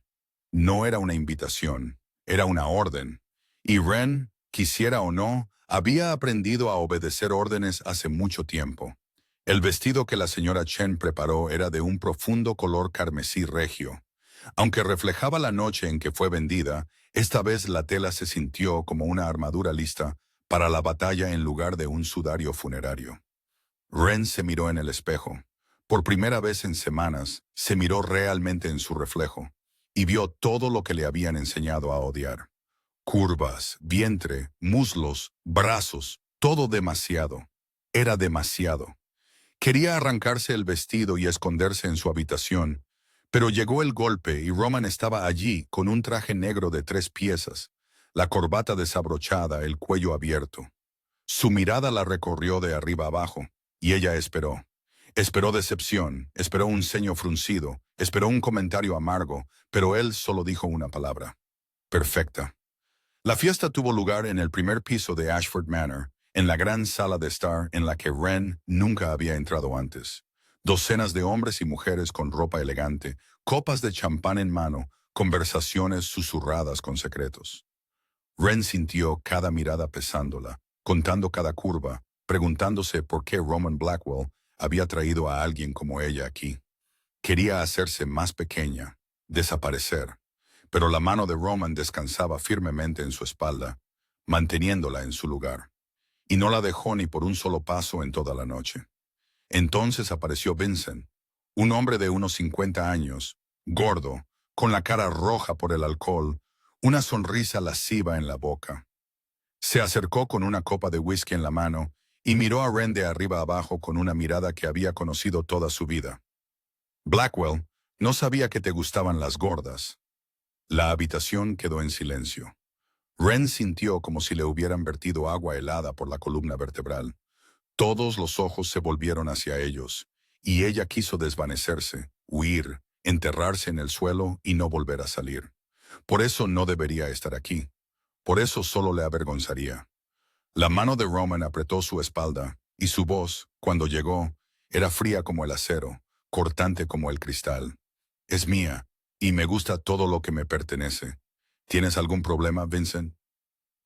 No era una invitación, era una orden. Y Ren, quisiera o no, había aprendido a obedecer órdenes hace mucho tiempo. El vestido que la señora Chen preparó era de un profundo color carmesí regio. Aunque reflejaba la noche en que fue vendida, esta vez la tela se sintió como una armadura lista para la batalla en lugar de un sudario funerario. Ren se miró en el espejo. Por primera vez en semanas, se miró realmente en su reflejo y vio todo lo que le habían enseñado a odiar. Curvas, vientre, muslos, brazos, todo demasiado. Era demasiado. Quería arrancarse el vestido y esconderse en su habitación, pero llegó el golpe y Roman estaba allí con un traje negro de 3 piezas, la corbata desabrochada, el cuello abierto. Su mirada la recorrió de arriba abajo, y ella esperó. Esperó decepción, esperó un ceño fruncido, esperó un comentario amargo, pero él solo dijo una palabra. Perfecta. La fiesta tuvo lugar en el primer piso de Ashford Manor, en la gran sala de estar en la que Ren nunca había entrado antes. Docenas de hombres y mujeres con ropa elegante, copas de champán en mano, conversaciones susurradas con secretos. Ren sintió cada mirada pesándola, contando cada curva, preguntándose por qué Roman Blackwell había traído a alguien como ella aquí. Quería hacerse más pequeña, desaparecer, pero la mano de Roman descansaba firmemente en su espalda, manteniéndola en su lugar, y no la dejó ni por un solo paso en toda la noche. Entonces apareció Vincent, un hombre de unos 50 años, gordo, con la cara roja por el alcohol, una sonrisa lasciva en la boca. Se acercó con una copa de whisky en la mano y miró a Ren de arriba abajo con una mirada que había conocido toda su vida. Blackwell, no sabía que te gustaban las gordas. La habitación quedó en silencio. Ren sintió como si le hubieran vertido agua helada por la columna vertebral. Todos los ojos se volvieron hacia ellos, y ella quiso desvanecerse, huir, enterrarse en el suelo y no volver a salir. Por eso no debería estar aquí. Por eso solo le avergonzaría. La mano de Roman apretó su espalda, y su voz, cuando llegó, era fría como el acero, cortante como el cristal. Es mía, y me gusta todo lo que me pertenece. ¿Tienes algún problema, Vincent?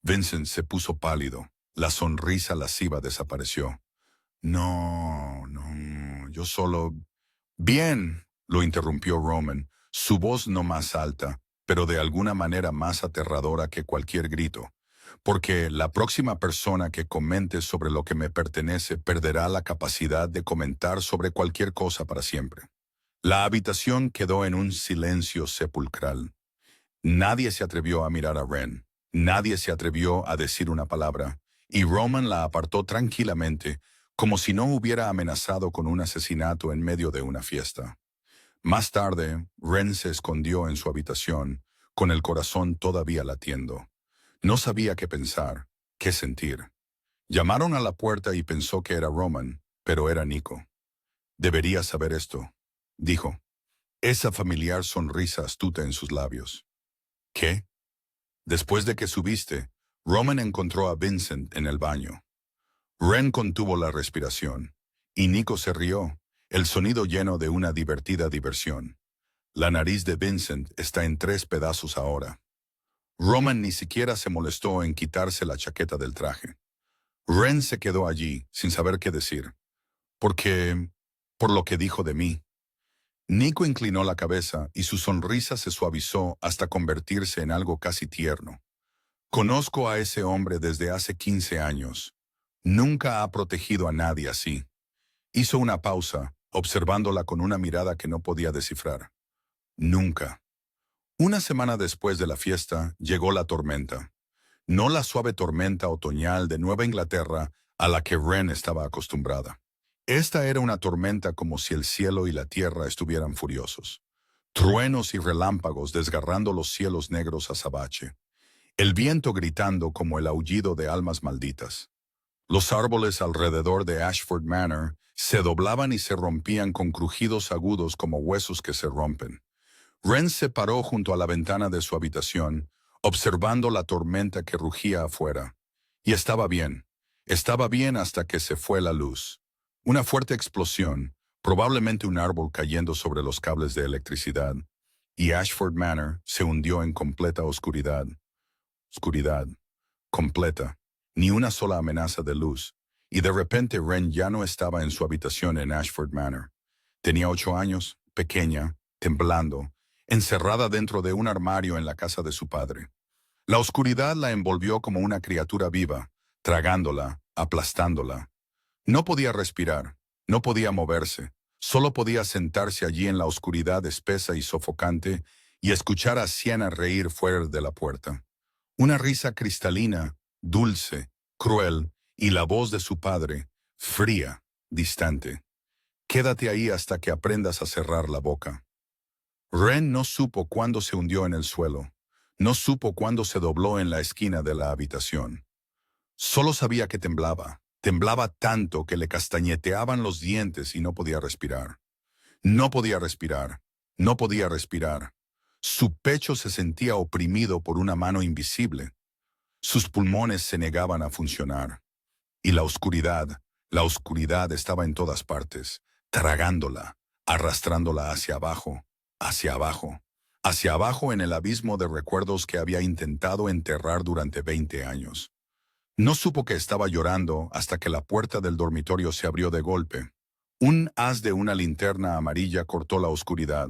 Vincent se puso pálido. La sonrisa lasciva desapareció. No, no, yo solo... Bien, lo interrumpió Roman, su voz no más alta, pero de alguna manera más aterradora que cualquier grito. Porque la próxima persona que comente sobre lo que me pertenece perderá la capacidad de comentar sobre cualquier cosa para siempre. La habitación quedó en un silencio sepulcral. Nadie se atrevió a mirar a Ren. Nadie se atrevió a decir una palabra, y Roman la apartó tranquilamente, como si no hubiera amenazado con un asesinato en medio de una fiesta. Más tarde, Ren se escondió en su habitación, con el corazón todavía latiendo. No sabía qué pensar, qué sentir. Llamaron a la puerta y pensó que era Roman, pero era Nico. Debería saber esto, dijo, esa familiar sonrisa astuta en sus labios. ¿Qué? Después de que subiste, Roman encontró a Vincent en el baño. Ren contuvo la respiración, y Nico se rió, el sonido lleno de una divertida diversión. La nariz de Vincent está en 3 pedazos ahora. Roman ni siquiera se molestó en quitarse la chaqueta del traje. Ren se quedó allí, sin saber qué decir. Por lo que dijo de mí. Nico inclinó la cabeza y su sonrisa se suavizó hasta convertirse en algo casi tierno. Conozco a ese hombre desde hace 15 años. Nunca ha protegido a nadie así. Hizo una pausa, observándola con una mirada que no podía descifrar. Nunca. Una semana después de la fiesta, llegó la tormenta. No la suave tormenta otoñal de Nueva Inglaterra a la que Ren estaba acostumbrada. Esta era una tormenta como si el cielo y la tierra estuvieran furiosos. Truenos y relámpagos desgarrando los cielos negros azabache. El viento gritando como el aullido de almas malditas. Los árboles alrededor de Ashford Manor se doblaban y se rompían con crujidos agudos como huesos que se rompen. Ren se paró junto a la ventana de su habitación, observando la tormenta que rugía afuera. Y estaba bien hasta que se fue la luz. Una fuerte explosión, probablemente un árbol cayendo sobre los cables de electricidad, y Ashford Manor se hundió en completa oscuridad. Oscuridad, completa, ni una sola amenaza de luz, y de repente Ren ya no estaba en su habitación en Ashford Manor. Tenía 8 años, pequeña, temblando, encerrada dentro de un armario en la casa de su padre. La oscuridad la envolvió como una criatura viva, tragándola, aplastándola. No podía respirar, no podía moverse, solo podía sentarse allí en la oscuridad espesa y sofocante y escuchar a Sienna reír fuera de la puerta. Una risa cristalina, dulce, cruel, y la voz de su padre, fría, distante. Quédate ahí hasta que aprendas a cerrar la boca. Ren no supo cuándo se hundió en el suelo, no supo cuándo se dobló en la esquina de la habitación. Solo sabía que temblaba, temblaba tanto que le castañeteaban los dientes y no podía respirar. No podía respirar, no podía respirar. Su pecho se sentía oprimido por una mano invisible. Sus pulmones se negaban a funcionar. Y la oscuridad estaba en todas partes, tragándola, arrastrándola hacia abajo, hacia abajo en el abismo de recuerdos que había intentado enterrar durante 20 años. No supo que estaba llorando hasta que la puerta del dormitorio se abrió de golpe. Un haz de una linterna amarilla cortó la oscuridad,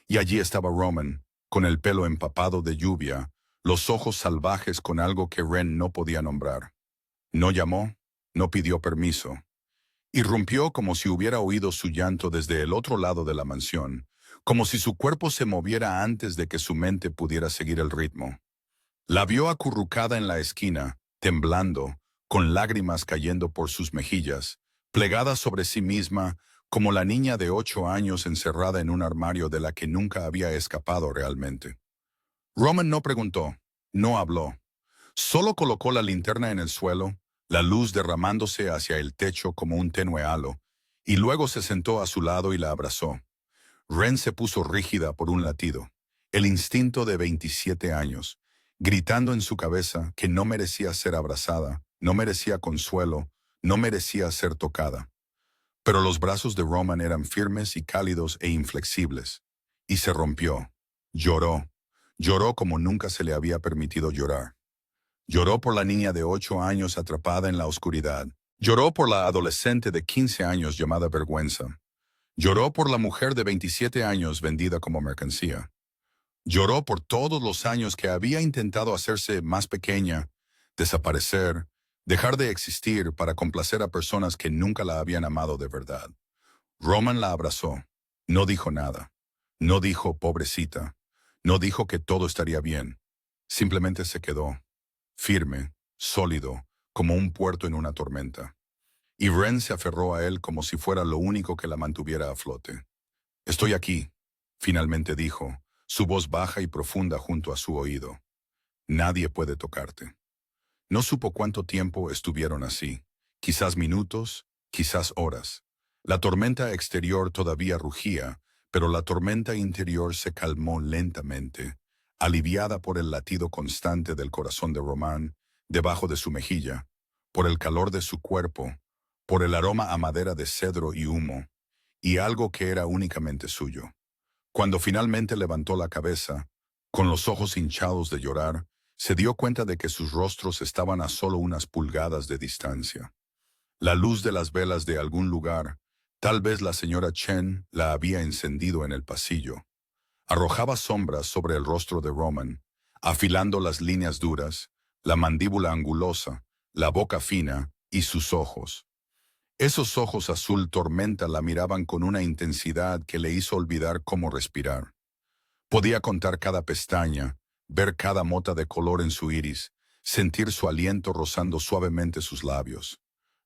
y allí estaba Roman, con el pelo empapado de lluvia, los ojos salvajes con algo que Ren no podía nombrar. No llamó, no pidió permiso. Irrumpió como si hubiera oído su llanto desde el otro lado de la mansión, como si su cuerpo se moviera antes de que su mente pudiera seguir el ritmo. La vio acurrucada en la esquina, temblando, con lágrimas cayendo por sus mejillas, plegada sobre sí misma, como la niña de 8 años encerrada en un armario de la que nunca había escapado realmente. Roman no preguntó, no habló. Solo colocó la linterna en el suelo, la luz derramándose hacia el techo como un tenue halo, y luego se sentó a su lado y la abrazó. Ren se puso rígida por un latido, el instinto de 27 años, gritando en su cabeza que no merecía ser abrazada, no merecía consuelo, no merecía ser tocada. Pero los brazos de Roman eran firmes y cálidos e inflexibles, y se rompió. Lloró. Lloró como nunca se le había permitido llorar. Lloró por la niña de 8 años atrapada en la oscuridad. Lloró por la adolescente de 15 años llamada vergüenza. Lloró por la mujer de 27 años vendida como mercancía. Lloró por todos los años que había intentado hacerse más pequeña, desaparecer, dejar de existir para complacer a personas que nunca la habían amado de verdad. Roman la abrazó. No dijo nada. No dijo pobrecita. No dijo que todo estaría bien. Simplemente se quedó, firme, sólido, como un puerto en una tormenta. Y Ren se aferró a él como si fuera lo único que la mantuviera a flote. Estoy aquí, finalmente dijo, su voz baja y profunda junto a su oído. Nadie puede tocarte. No supo cuánto tiempo estuvieron así, quizás minutos, quizás horas. La tormenta exterior todavía rugía, pero la tormenta interior se calmó lentamente, aliviada por el latido constante del corazón de Román, debajo de su mejilla, por el calor de su cuerpo, por el aroma a madera de cedro y humo, y algo que era únicamente suyo. Cuando finalmente levantó la cabeza, con los ojos hinchados de llorar, se dio cuenta de que sus rostros estaban a solo unas pulgadas de distancia. La luz de las velas de algún lugar, tal vez la señora Chen la había encendido en el pasillo, arrojaba sombras sobre el rostro de Roman, afilando las líneas duras, la mandíbula angulosa, la boca fina y sus ojos. Esos ojos azul tormenta la miraban con una intensidad que le hizo olvidar cómo respirar. Podía contar cada pestaña, ver cada mota de color en su iris, sentir su aliento rozando suavemente sus labios.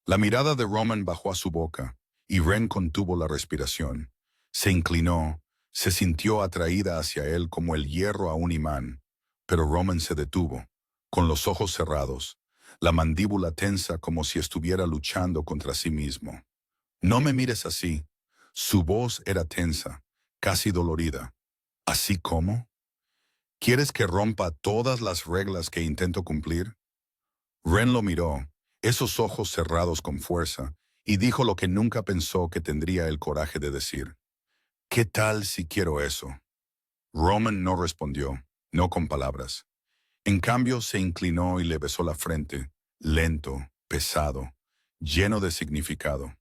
La mirada de Roman bajó a su boca, y Ren contuvo la respiración. Se inclinó, se sintió atraída hacia él como el hierro a un imán, pero Roman se detuvo, con los ojos cerrados, la mandíbula tensa como si estuviera luchando contra sí mismo. No me mires así. Su voz era tensa, casi dolorida. ¿Así como? ¿Quieres que rompa todas las reglas que intento cumplir? Ren lo miró, esos ojos cerrados con fuerza, y dijo lo que nunca pensó que tendría el coraje de decir. ¿Qué tal si quiero eso? Roman no respondió, no con palabras. En cambio, se inclinó y le besó la frente, lento, pesado, lleno de significado.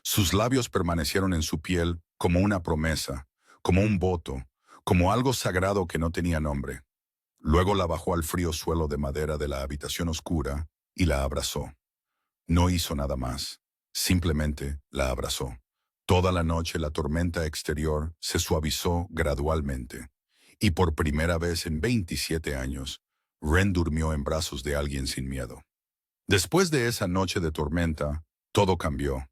Sus labios permanecieron en su piel como una promesa, como un voto, como algo sagrado que no tenía nombre. Luego la bajó al frío suelo de madera de la habitación oscura y la abrazó. No hizo nada más, simplemente la abrazó. Toda la noche la tormenta exterior se suavizó gradualmente, y por primera vez en 27 años, Ren durmió en brazos de alguien sin miedo. Después de esa noche de tormenta, todo cambió.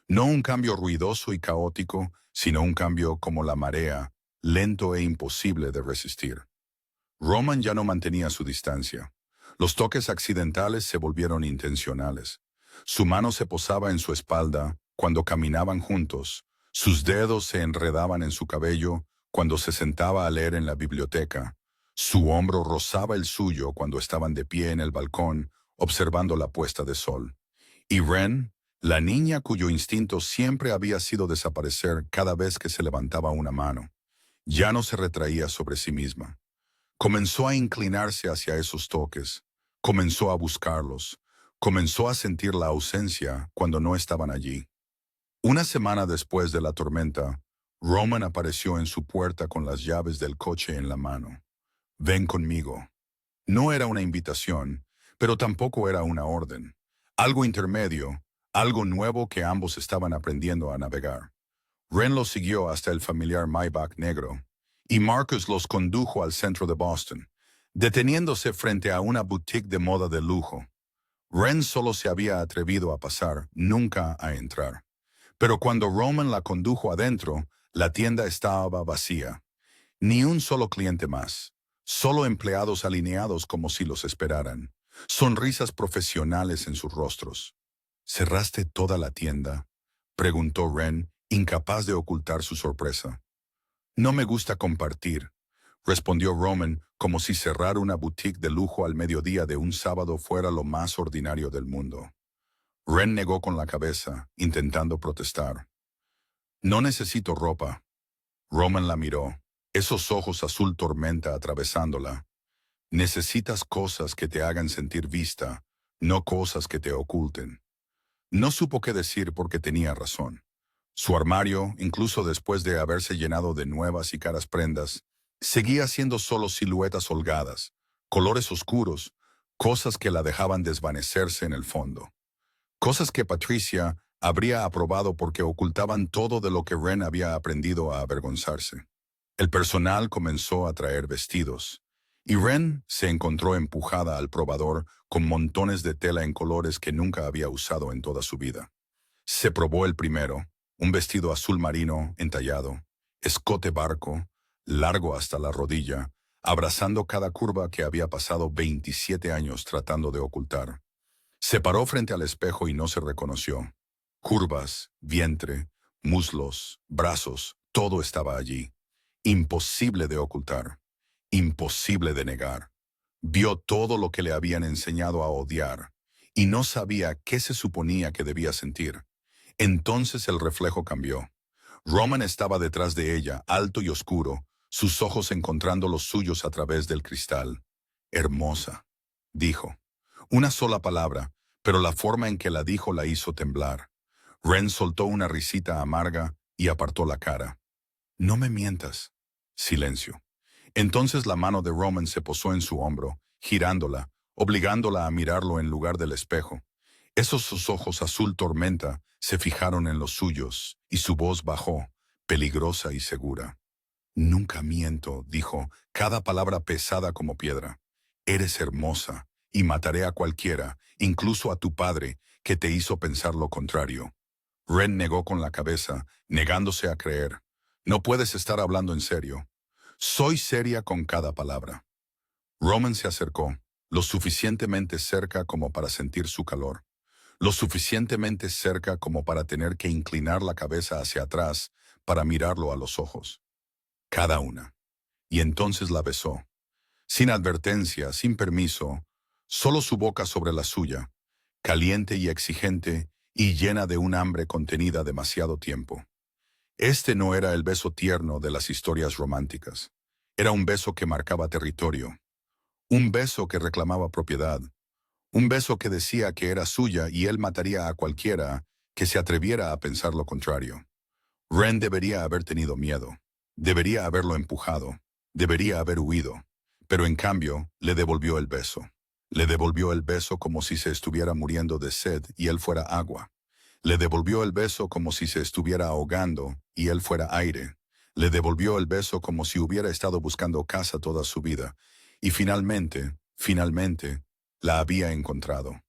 No un cambio ruidoso y caótico, sino un cambio como la marea, lento e imposible de resistir. Roman ya no mantenía su distancia. Los toques accidentales se volvieron intencionales. Su mano se posaba en su espalda cuando caminaban juntos. Sus dedos se enredaban en su cabello cuando se sentaba a leer en la biblioteca. Su hombro rozaba el suyo cuando estaban de pie en el balcón observando la puesta de sol. Y Ren, la niña cuyo instinto siempre había sido desaparecer cada vez que se levantaba una mano, ya no se retraía sobre sí misma. Comenzó a inclinarse hacia esos toques, comenzó a buscarlos, comenzó a sentir la ausencia cuando no estaban allí. Una semana después de la tormenta, Roman apareció en su puerta con las llaves del coche en la mano. Ven conmigo. No era una invitación, pero tampoco era una orden. Algo intermedio, algo nuevo que ambos estaban aprendiendo a navegar. Ren los siguió hasta el familiar Maybach negro, y Marcus los condujo al centro de Boston, deteniéndose frente a una boutique de moda de lujo. Ren solo se había atrevido a pasar, nunca a entrar. Pero cuando Roman la condujo adentro, la tienda estaba vacía. Ni un solo cliente más. Solo empleados alineados como si los esperaran. Sonrisas profesionales en sus rostros. ¿Cerraste toda la tienda?, preguntó Ren, incapaz de ocultar su sorpresa. No me gusta compartir, respondió Roman, como si cerrar una boutique de lujo al mediodía de un sábado fuera lo más ordinario del mundo. Ren negó con la cabeza, intentando protestar. No necesito ropa. Roman la miró, esos ojos azul tormenta atravesándola. Necesitas cosas que te hagan sentir vista, no cosas que te oculten. No supo qué decir porque tenía razón. Su armario, incluso después de haberse llenado de nuevas y caras prendas, seguía siendo solo siluetas holgadas, colores oscuros, cosas que la dejaban desvanecerse en el fondo. Cosas que Patricia habría aprobado porque ocultaban todo de lo que Ren había aprendido a avergonzarse. El personal comenzó a traer vestidos, y Ren se encontró empujada al probador con montones de tela en colores que nunca había usado en toda su vida. Se probó el primero, un vestido azul marino entallado, escote barco, largo hasta la rodilla, abrazando cada curva que había pasado 27 años tratando de ocultar. Se paró frente al espejo y no se reconoció. Curvas, vientre, muslos, brazos, todo estaba allí. Imposible de ocultar, imposible de negar. Vio todo lo que le habían enseñado a odiar y no sabía qué se suponía que debía sentir. Entonces el reflejo cambió. Roman estaba detrás de ella, alto y oscuro, sus ojos encontrando los suyos a través del cristal. Hermosa, dijo. Una sola palabra, pero la forma en que la dijo la hizo temblar. Ren soltó una risita amarga y apartó la cara. No me mientas. Silencio. Entonces la mano de Roman se posó en su hombro, girándola, obligándola a mirarlo en lugar del espejo. Sus ojos azul tormenta se fijaron en los suyos, y su voz bajó, peligrosa y segura. Nunca miento, dijo, cada palabra pesada como piedra. Eres hermosa, y mataré a cualquiera, incluso a tu padre, que te hizo pensar lo contrario. Ren negó con la cabeza, negándose a creer. No puedes estar hablando en serio. Soy seria con cada palabra. Roman se acercó, lo suficientemente cerca como para sentir su calor, lo suficientemente cerca como para tener que inclinar la cabeza hacia atrás para mirarlo a los ojos. Cada una. Y entonces la besó. Sin advertencia, sin permiso, solo su boca sobre la suya, caliente y exigente y llena de un hambre contenida demasiado tiempo. Este no era el beso tierno de las historias románticas. Era un beso que marcaba territorio. Un beso que reclamaba propiedad. Un beso que decía que era suya y él mataría a cualquiera que se atreviera a pensar lo contrario. Ren debería haber tenido miedo. Debería haberlo empujado. Debería haber huido. Pero en cambio, le devolvió el beso. Le devolvió el beso como si se estuviera muriendo de sed y él fuera agua. Le devolvió el beso como si se estuviera ahogando y él fuera aire. Le devolvió el beso como si hubiera estado buscando casa toda su vida. Y finalmente, la había encontrado.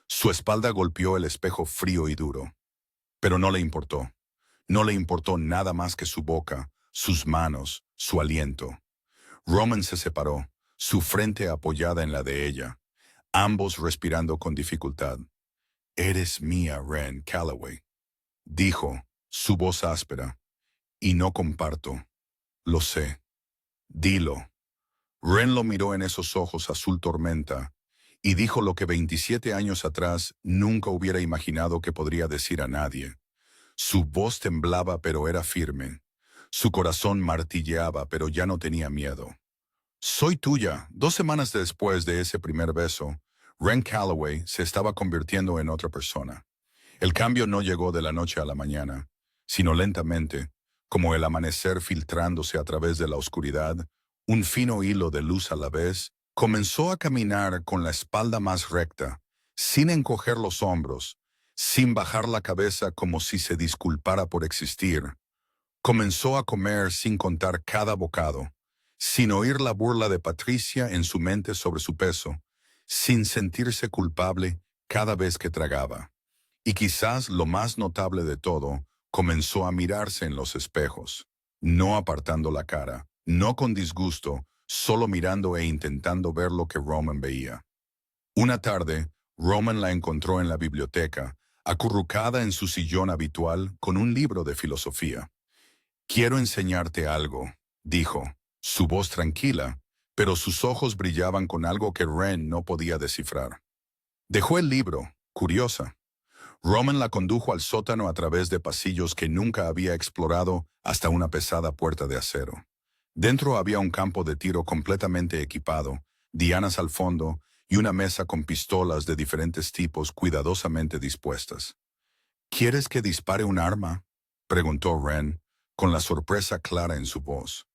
Su espalda golpeó el espejo frío y duro. Pero no le importó. No le importó nada más que su boca, sus manos, su aliento. Roman se separó, su frente apoyada en la de ella, ambos respirando con dificultad. Eres mía, Ren Calloway, dijo, su voz áspera. Y no comparto. Lo sé. Dilo. Ren lo miró en esos ojos azul tormenta y dijo lo que 27 años atrás nunca hubiera imaginado que podría decir a nadie. Su voz temblaba pero era firme. Su corazón martilleaba pero ya no tenía miedo. Soy tuya. 2 semanas después de ese primer beso, Ren Calloway se estaba convirtiendo en otra persona. El cambio no llegó de la noche a la mañana, sino lentamente, como el amanecer filtrándose a través de la oscuridad, un fino hilo de luz a la vez, comenzó a caminar con la espalda más recta, sin encoger los hombros, sin bajar la cabeza como si se disculpara por existir. Comenzó a comer sin contar cada bocado, sin oír la burla de Patricia en su mente sobre su peso, sin sentirse culpable cada vez que tragaba. Y quizás lo más notable de todo, comenzó a mirarse en los espejos, no apartando la cara, no con disgusto, solo mirando e intentando ver lo que Roman veía. Una tarde, Roman la encontró en la biblioteca, acurrucada en su sillón habitual con un libro de filosofía. «Quiero enseñarte algo», dijo, su voz tranquila, pero sus ojos brillaban con algo que Ren no podía descifrar. Dejó el libro, curiosa. Roman la condujo al sótano a través de pasillos que nunca había explorado hasta una pesada puerta de acero. Dentro había un campo de tiro completamente equipado, dianas al fondo y una mesa con pistolas de diferentes tipos cuidadosamente dispuestas. «¿Quieres que dispare un arma?», preguntó Ren, con la sorpresa clara en su voz.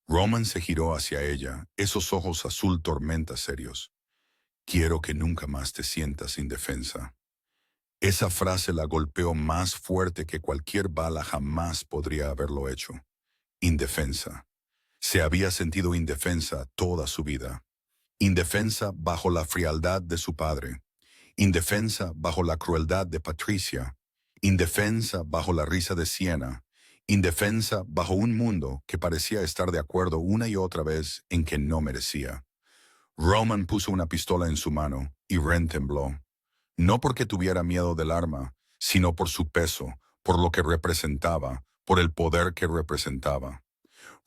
Roman se giró hacia ella, esos ojos azul tormenta serios. «Quiero que nunca más te sientas indefensa». Esa frase la golpeó más fuerte que cualquier bala jamás podría haberlo hecho. Indefensa. Se había sentido indefensa toda su vida. Indefensa bajo la frialdad de su padre. Indefensa bajo la crueldad de Patricia. Indefensa bajo la risa de Sienna. Indefensa bajo un mundo que parecía estar de acuerdo una y otra vez en que no merecía. Roman puso una pistola en su mano y Ren tembló. No porque tuviera miedo del arma, sino por su peso, por lo que representaba, por el poder que representaba.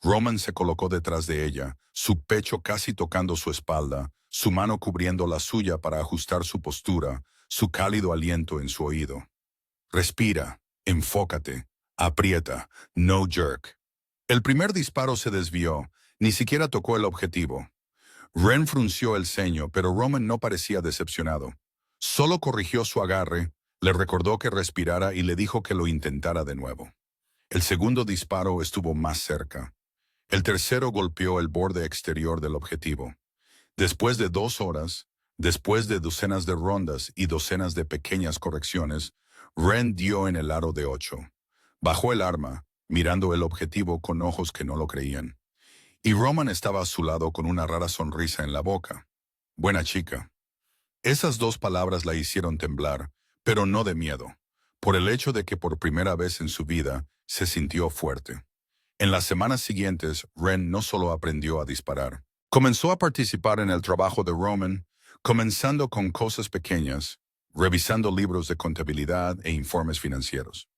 Roman se colocó detrás de ella, su pecho casi tocando su espalda, su mano cubriendo la suya para ajustar su postura, su cálido aliento en su oído. «Respira, enfócate, aprieta, no jerk». El primer disparo se desvió, ni siquiera tocó el objetivo. Ren frunció el ceño, pero Roman no parecía decepcionado. Solo corrigió su agarre, le recordó que respirara y le dijo que lo intentara de nuevo. El segundo disparo estuvo más cerca. El tercero golpeó el borde exterior del objetivo. Después de 2 horas, después de docenas de rondas y docenas de pequeñas correcciones, Ren dio en el aro de 8. Bajó el arma, mirando el objetivo con ojos que no lo creían. Y Roman estaba a su lado con una rara sonrisa en la boca. «Buena chica». Esas 2 palabras la hicieron temblar, pero no de miedo, por el hecho de que por primera vez en su vida se sintió fuerte. En las semanas siguientes, Ren no solo aprendió a disparar. Comenzó a participar en el trabajo de Roman, comenzando con cosas pequeñas, revisando libros de contabilidad e informes financieros.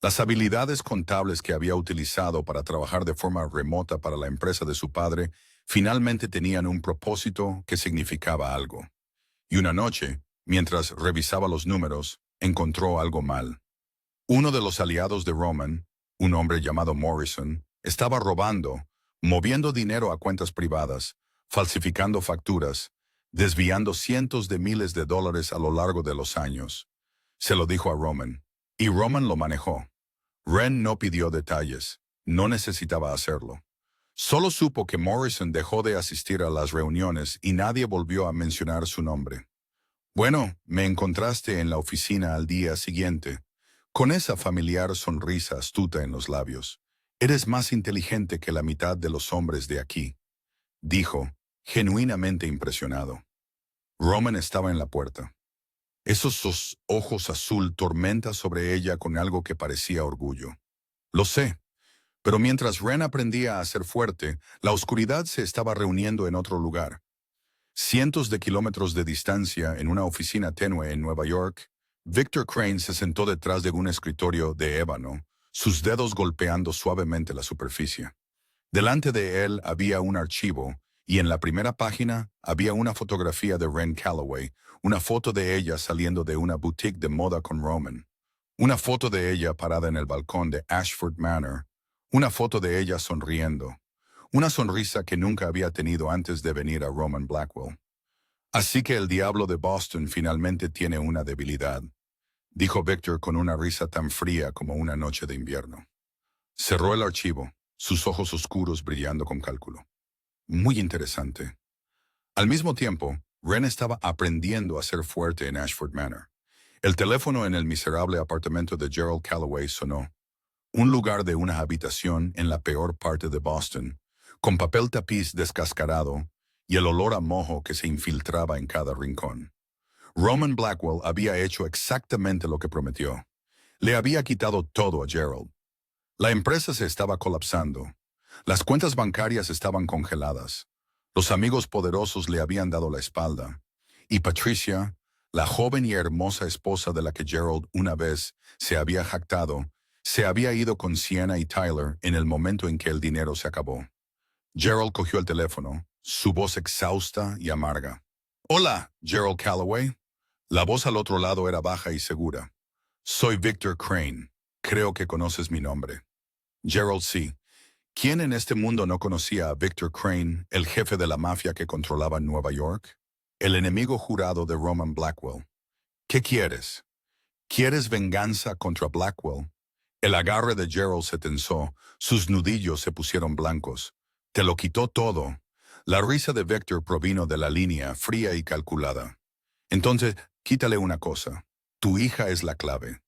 Las habilidades contables que había utilizado para trabajar de forma remota para la empresa de su padre finalmente tenían un propósito que significaba algo. Y una noche, mientras revisaba los números, encontró algo mal. Uno de los aliados de Roman, un hombre llamado Morrison, estaba robando, moviendo dinero a cuentas privadas, falsificando facturas, desviando cientos de miles de dólares a lo largo de los años. Se lo dijo a Roman, y Roman lo manejó. Ren no pidió detalles, no necesitaba hacerlo. Solo supo que Morrison dejó de asistir a las reuniones y nadie volvió a mencionar su nombre. «Bueno, me encontraste en la oficina al día siguiente, con esa familiar sonrisa astuta en los labios. Eres más inteligente que la mitad de los hombres de aquí», dijo, genuinamente impresionado. Roman estaba en la puerta. Esos ojos azul tormenta sobre ella con algo que parecía orgullo. «Lo sé». Pero mientras Ren aprendía a ser fuerte, la oscuridad se estaba reuniendo en otro lugar. Cientos de kilómetros de distancia, en una oficina tenue en Nueva York, Victor Crane se sentó detrás de un escritorio de ébano, sus dedos golpeando suavemente la superficie. Delante de él había un archivo, y en la primera página había una fotografía de Ren Calloway, una foto de ella saliendo de una boutique de moda con Roman. Una foto de ella parada en el balcón de Ashford Manor. Una foto de ella sonriendo. Una sonrisa que nunca había tenido antes de venir a Roman Blackwell. «Así que el diablo de Boston finalmente tiene una debilidad», dijo Victor con una risa tan fría como una noche de invierno. Cerró el archivo, sus ojos oscuros brillando con cálculo. Muy interesante. Al mismo tiempo, Wren estaba aprendiendo a ser fuerte en Ashford Manor. El teléfono en el miserable apartamento de Gerald Calloway sonó. Un lugar de una habitación en la peor parte de Boston, con papel tapiz descascarado y el olor a mojo que se infiltraba en cada rincón. Roman Blackwell había hecho exactamente lo que prometió. Le había quitado todo a Gerald. La empresa se estaba colapsando. Las cuentas bancarias estaban congeladas. Los amigos poderosos le habían dado la espalda. Y Patricia, la joven y hermosa esposa de la que Gerald una vez se había jactado, se había ido con Sienna y Tyler en el momento en que el dinero se acabó. Gerald cogió el teléfono, su voz exhausta y amarga. «Hola, Gerald Calloway». La voz al otro lado era baja y segura. «Soy Victor Crane. Creo que conoces mi nombre». Gerald, sí. ¿Quién en este mundo no conocía a Victor Crane, el jefe de la mafia que controlaba Nueva York? El enemigo jurado de Roman Blackwell. ¿Qué quieres? ¿Quieres venganza contra Blackwell? El agarre de Gerald se tensó, sus nudillos se pusieron blancos. Te lo quitó todo. La risa de Victor provino de la línea, fría y calculada. Entonces, quítale una cosa. Tu hija es la clave.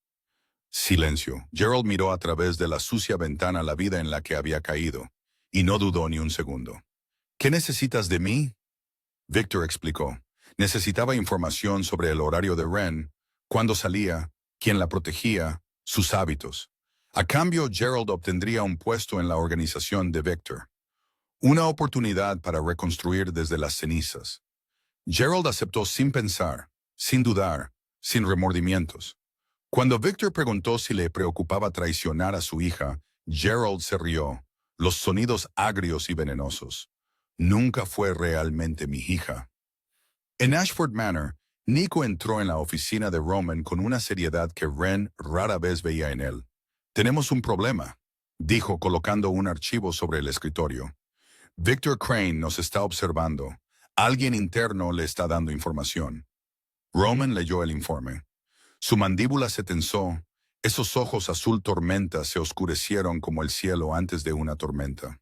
Silencio. Gerald miró a través de la sucia ventana la vida en la que había caído, y no dudó ni un segundo. ¿Qué necesitas de mí? Victor explicó. Necesitaba información sobre el horario de Wren, cuándo salía, quién la protegía, sus hábitos. A cambio, Gerald obtendría un puesto en la organización de Victor. Una oportunidad para reconstruir desde las cenizas. Gerald aceptó sin pensar, sin dudar, sin remordimientos. Cuando Victor preguntó si le preocupaba traicionar a su hija, Gerald se rió, los sonidos agrios y venenosos. Nunca fue realmente mi hija. En Ashford Manor, Nico entró en la oficina de Roman con una seriedad que Wren rara vez veía en él. «Tenemos un problema», dijo colocando un archivo sobre el escritorio. «Victor Crane nos está observando. Alguien interno le está dando información». Roman leyó el informe. Su mandíbula se tensó. Esos ojos azul tormenta se oscurecieron como el cielo antes de una tormenta.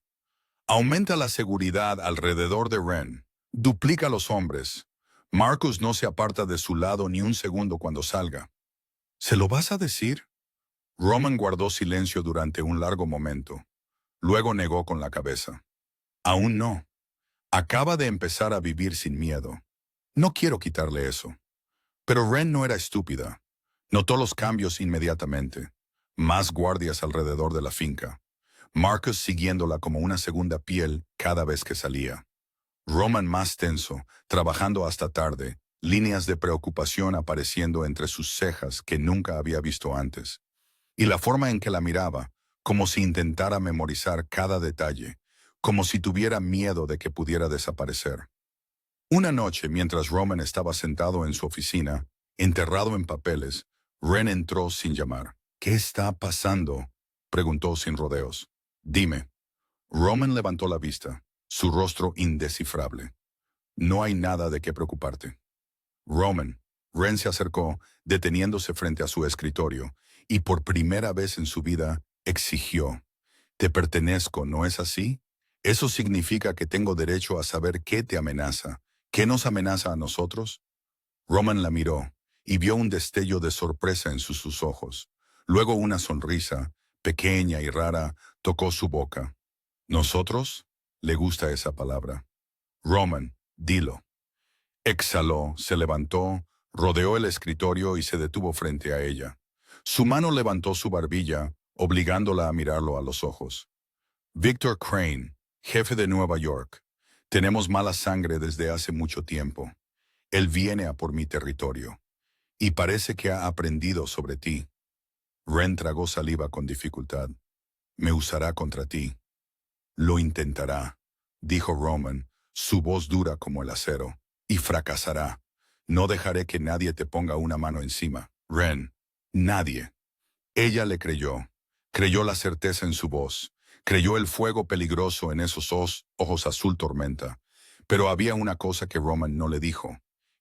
«Aumenta la seguridad alrededor de Wren. Duplica los hombres. Marcus no se aparta de su lado ni un segundo cuando salga». «¿Se lo vas a decir?» Roman guardó silencio durante un largo momento. Luego negó con la cabeza. «Aún no. Acaba de empezar a vivir sin miedo. No quiero quitarle eso». Pero Wren no era estúpida. Notó los cambios inmediatamente. Más guardias alrededor de la finca. Marcus siguiéndola como una segunda piel cada vez que salía. Roman más tenso, trabajando hasta tarde, líneas de preocupación apareciendo entre sus cejas que nunca había visto antes. Y la forma en que la miraba, como si intentara memorizar cada detalle, como si tuviera miedo de que pudiera desaparecer. Una noche, mientras Roman estaba sentado en su oficina, enterrado en papeles, Wren entró sin llamar. «¿Qué está pasando?», preguntó sin rodeos. «Dime». Roman levantó la vista, su rostro indescifrable. «No hay nada de qué preocuparte». «Roman». Wren se acercó, deteniéndose frente a su escritorio, y por primera vez en su vida exigió. «Te pertenezco, ¿no es así? Eso significa que tengo derecho a saber qué te amenaza. ¿Qué nos amenaza a nosotros?» Roman la miró y vio un destello de sorpresa en sus ojos. Luego una sonrisa, pequeña y rara, tocó su boca. «¿Nosotros?» Le gusta esa palabra. «Roman, dilo». Exhaló, se levantó, rodeó el escritorio y se detuvo frente a ella. Su mano levantó su barbilla, obligándola a mirarlo a los ojos. «Victor Crane, jefe de Nueva York. Tenemos mala sangre desde hace mucho tiempo. Él viene a por mi territorio. Y parece que ha aprendido sobre ti». Wren tragó saliva con dificultad. «Me usará contra ti». «Lo intentará», dijo Roman, su voz dura como el acero. «Y fracasará. No dejaré que nadie te ponga una mano encima, Wren. Nadie». Ella le creyó. Creyó la certeza en su voz. Creyó el fuego peligroso en esos ojos azul tormenta. Pero había una cosa que Roman no le dijo.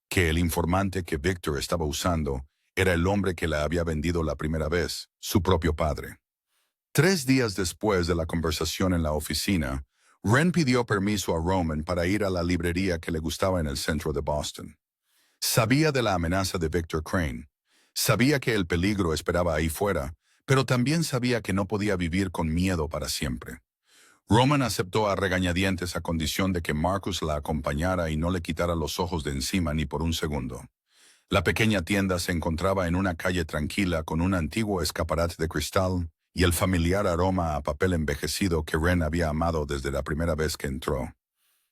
Que el informante que Victor estaba usando era el hombre que la había vendido la primera vez, su propio padre. 3 días después de la conversación en la oficina, Wren pidió permiso a Roman para ir a la librería que le gustaba en el centro de Boston. Sabía de la amenaza de Victor Crane. Sabía que el peligro esperaba ahí fuera, pero también sabía que no podía vivir con miedo para siempre. Roman aceptó a regañadientes a condición de que Marcus la acompañara y no le quitara los ojos de encima ni por un segundo. La pequeña tienda se encontraba en una calle tranquila con un antiguo escaparate de cristal y el familiar aroma a papel envejecido que Wren había amado desde la primera vez que entró.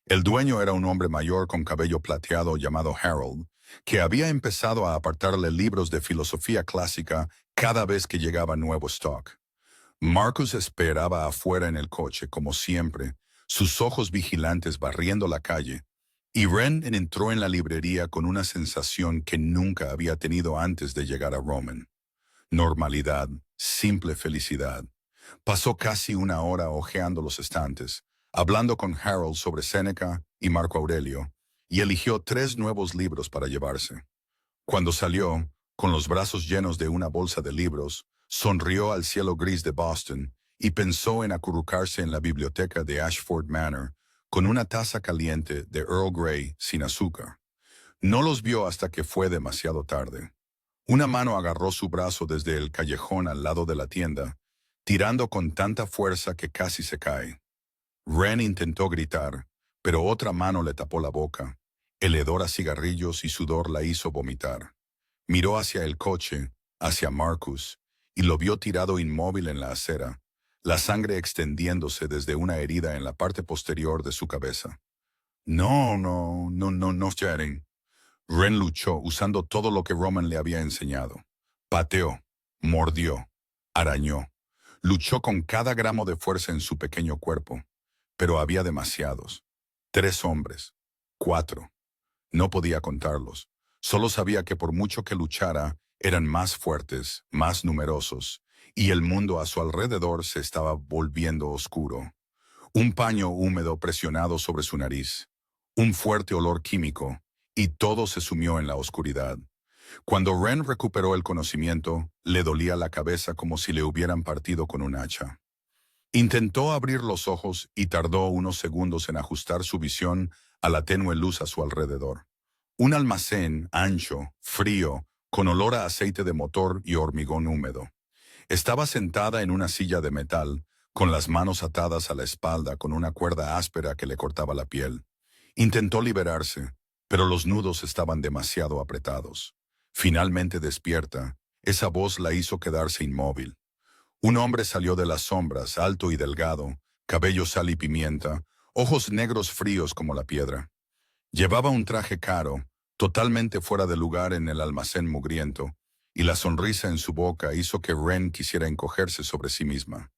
El dueño era un hombre mayor con cabello plateado llamado Harold, que había empezado a apartarle libros de filosofía clásica cada vez que llegaba nuevo stock. Marcus esperaba afuera en el coche, como siempre, sus ojos vigilantes barriendo la calle, y Wren entró en la librería con una sensación que nunca había tenido antes de llegar a Roman. Normalidad, simple felicidad. Pasó casi una hora hojeando los estantes, hablando con Harold sobre Séneca y Marco Aurelio, y eligió 3 nuevos libros para llevarse. Cuando salió, con los brazos llenos de una bolsa de libros, sonrió al cielo gris de Boston y pensó en acurrucarse en la biblioteca de Ashford Manor con una taza caliente de Earl Grey sin azúcar. No los vio hasta que fue demasiado tarde. Una mano agarró su brazo desde el callejón al lado de la tienda, tirando con tanta fuerza que casi se cae. Wren intentó gritar, pero otra mano le tapó la boca. El hedor a cigarrillos y sudor la hizo vomitar. Miró hacia el coche, hacia Marcus, y lo vio tirado inmóvil en la acera, la sangre extendiéndose desde una herida en la parte posterior de su cabeza. No, Jaren. Wren luchó usando todo lo que Roman le había enseñado. Pateó, mordió, arañó. Luchó con cada gramo de fuerza en su pequeño cuerpo, pero había demasiados. 3 hombres, 4. No podía contarlos. Solo sabía que por mucho que luchara, eran más fuertes, más numerosos, y el mundo a su alrededor se estaba volviendo oscuro. Un paño húmedo presionado sobre su nariz, un fuerte olor químico, y todo se sumió en la oscuridad. Cuando Wren recuperó el conocimiento, le dolía la cabeza como si le hubieran partido con un hacha. Intentó abrir los ojos y tardó unos segundos en ajustar su visión a la tenue luz a su alrededor. Un almacén ancho, frío, con olor a aceite de motor y hormigón húmedo. Estaba sentada en una silla de metal, con las manos atadas a la espalda con una cuerda áspera que le cortaba la piel. Intentó liberarse, pero los nudos estaban demasiado apretados. Finalmente despierta, esa voz la hizo quedarse inmóvil. Un hombre salió de las sombras, alto y delgado, cabello sal y pimienta, ojos negros fríos como la piedra. Llevaba un traje caro, totalmente fuera de lugar en el almacén mugriento, y la sonrisa en su boca hizo que Wren quisiera encogerse sobre sí misma.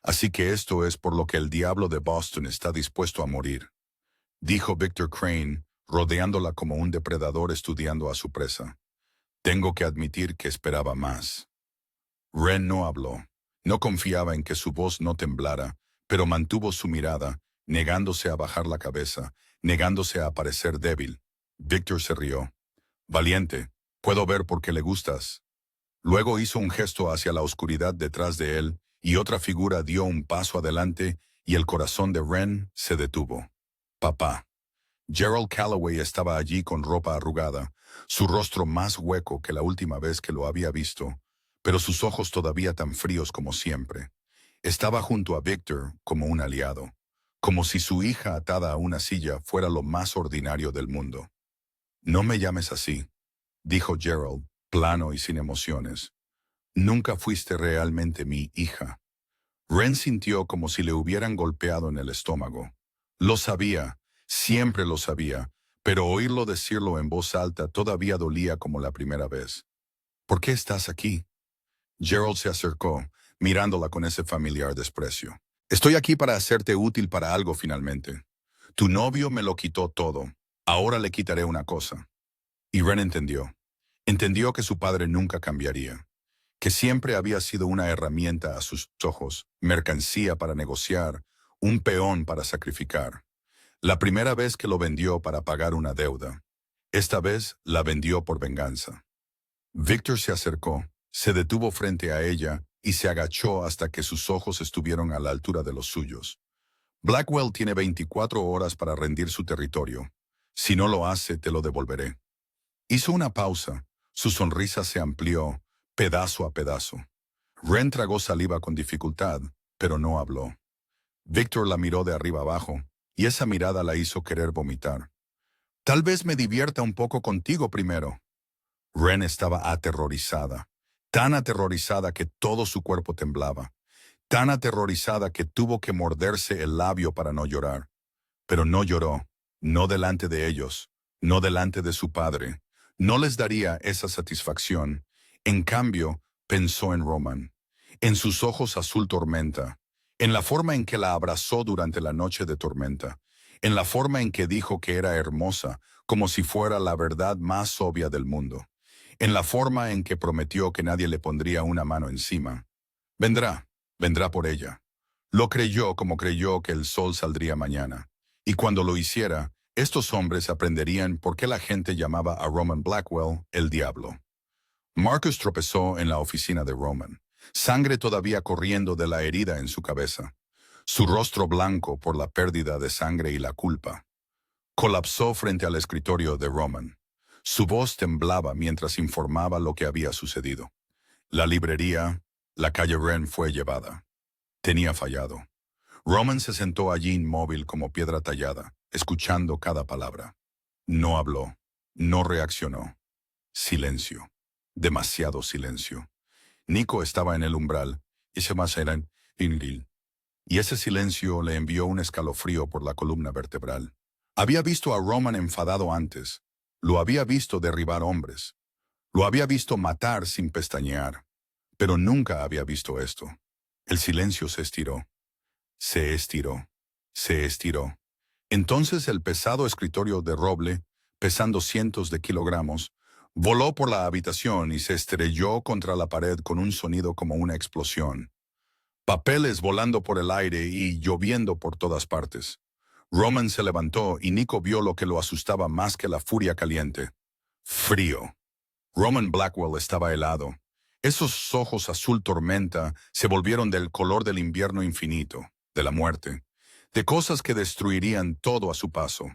Así que esto es por lo que el diablo de Boston está dispuesto a morir, dijo Victor Crane, rodeándola como un depredador estudiando a su presa. Tengo que admitir que esperaba más. Wren no habló. No confiaba en que su voz no temblara, pero mantuvo su mirada, negándose a bajar la cabeza, negándose a parecer débil. Victor se rió. Valiente, puedo ver por qué le gustas. Luego hizo un gesto hacia la oscuridad detrás de él, y otra figura dio un paso adelante, y el corazón de Wren se detuvo. Papá. Gerald Calloway estaba allí con ropa arrugada, su rostro más hueco que la última vez que lo había visto, pero sus ojos todavía tan fríos como siempre. Estaba junto a Victor como un aliado, como si su hija atada a una silla fuera lo más ordinario del mundo. No me llames así, dijo Gerald, plano y sin emociones. Nunca fuiste realmente mi hija. Wren sintió como si le hubieran golpeado en el estómago. Lo sabía, siempre lo sabía, pero oírlo decirlo en voz alta todavía dolía como la primera vez. ¿Por qué estás aquí? Gerald se acercó, mirándola con ese familiar desprecio. Estoy aquí para hacerte útil para algo finalmente. Tu novio me lo quitó todo. Ahora le quitaré una cosa. Y Wren entendió. Entendió que su padre nunca cambiaría, que siempre había sido una herramienta a sus ojos, mercancía para negociar, un peón para sacrificar. La primera vez que lo vendió para pagar una deuda. Esta vez la vendió por venganza. Victor se acercó, se detuvo frente a ella y se agachó hasta que sus ojos estuvieron a la altura de los suyos. Blackwell tiene 24 horas para rendir su territorio. Si no lo hace, te lo devolveré. Hizo una pausa. Su sonrisa se amplió, pedazo a pedazo. Ren tragó saliva con dificultad, pero no habló. Victor la miró de arriba abajo, y esa mirada la hizo querer vomitar. Tal vez me divierta un poco contigo primero. Ren estaba aterrorizada, tan aterrorizada que todo su cuerpo temblaba, tan aterrorizada que tuvo que morderse el labio para no llorar. Pero no lloró, no delante de ellos, no delante de su padre. No les daría esa satisfacción. En cambio, pensó en Roman, en sus ojos azul tormenta, en la forma en que la abrazó durante la noche de tormenta, en la forma en que dijo que era hermosa, como si fuera la verdad más obvia del mundo, en la forma en que prometió que nadie le pondría una mano encima. Vendrá, vendrá por ella. Lo creyó como creyó que el sol saldría mañana. Y cuando lo hiciera, estos hombres aprenderían por qué la gente llamaba a Roman Blackwell el diablo. Marcus tropezó en la oficina de Roman, sangre todavía corriendo de la herida en su cabeza, su rostro blanco por la pérdida de sangre y la culpa. Colapsó frente al escritorio de Roman. Su voz temblaba mientras informaba lo que había sucedido. La librería, la calle Wren fue llevada. Tenía fallado. Roman se sentó allí inmóvil como piedra tallada, escuchando cada palabra. No habló, no reaccionó. Silencio. Demasiado silencio. Nico estaba en el umbral, y se más era inútil. Y ese silencio le envió un escalofrío por la columna vertebral. Había visto a Roman enfadado antes. Lo había visto derribar hombres. Lo había visto matar sin pestañear. Pero nunca había visto esto. El silencio se estiró. Se estiró. Se estiró. Entonces el pesado escritorio de roble, pesando cientos de kilogramos, voló por la habitación y se estrelló contra la pared con un sonido como una explosión. Papeles volando por el aire y lloviendo por todas partes. Roman se levantó y Nico vio lo que lo asustaba más que la furia caliente. Frío. Roman Blackwell estaba helado. Esos ojos azul tormenta se volvieron del color del invierno infinito, de la muerte, de cosas que destruirían todo a su paso.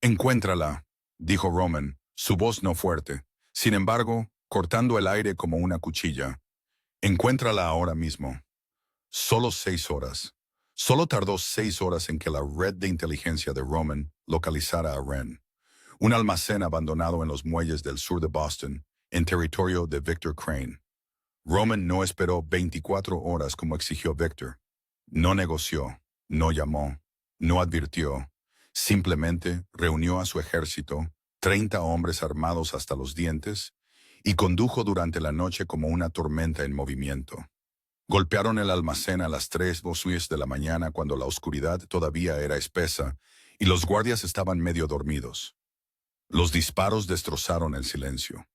Encuéntrala, dijo Roman, su voz no fuerte, sin embargo, cortando el aire como una cuchilla. Encuéntrala ahora mismo. Solo 6 horas. Solo tardó 6 horas en que la red de inteligencia de Roman localizara a Wren. Un almacén abandonado en los muelles del sur de Boston, en territorio de Victor Crane. Roman no esperó 24 horas como exigió Victor. No negoció, no llamó, no advirtió. Simplemente reunió a su ejército, 30 hombres armados hasta los dientes, y condujo durante la noche como una tormenta en movimiento. Golpearon el almacén a las 3:02 de la mañana cuando la oscuridad todavía era espesa y los guardias estaban medio dormidos. Los disparos destrozaron el silencio.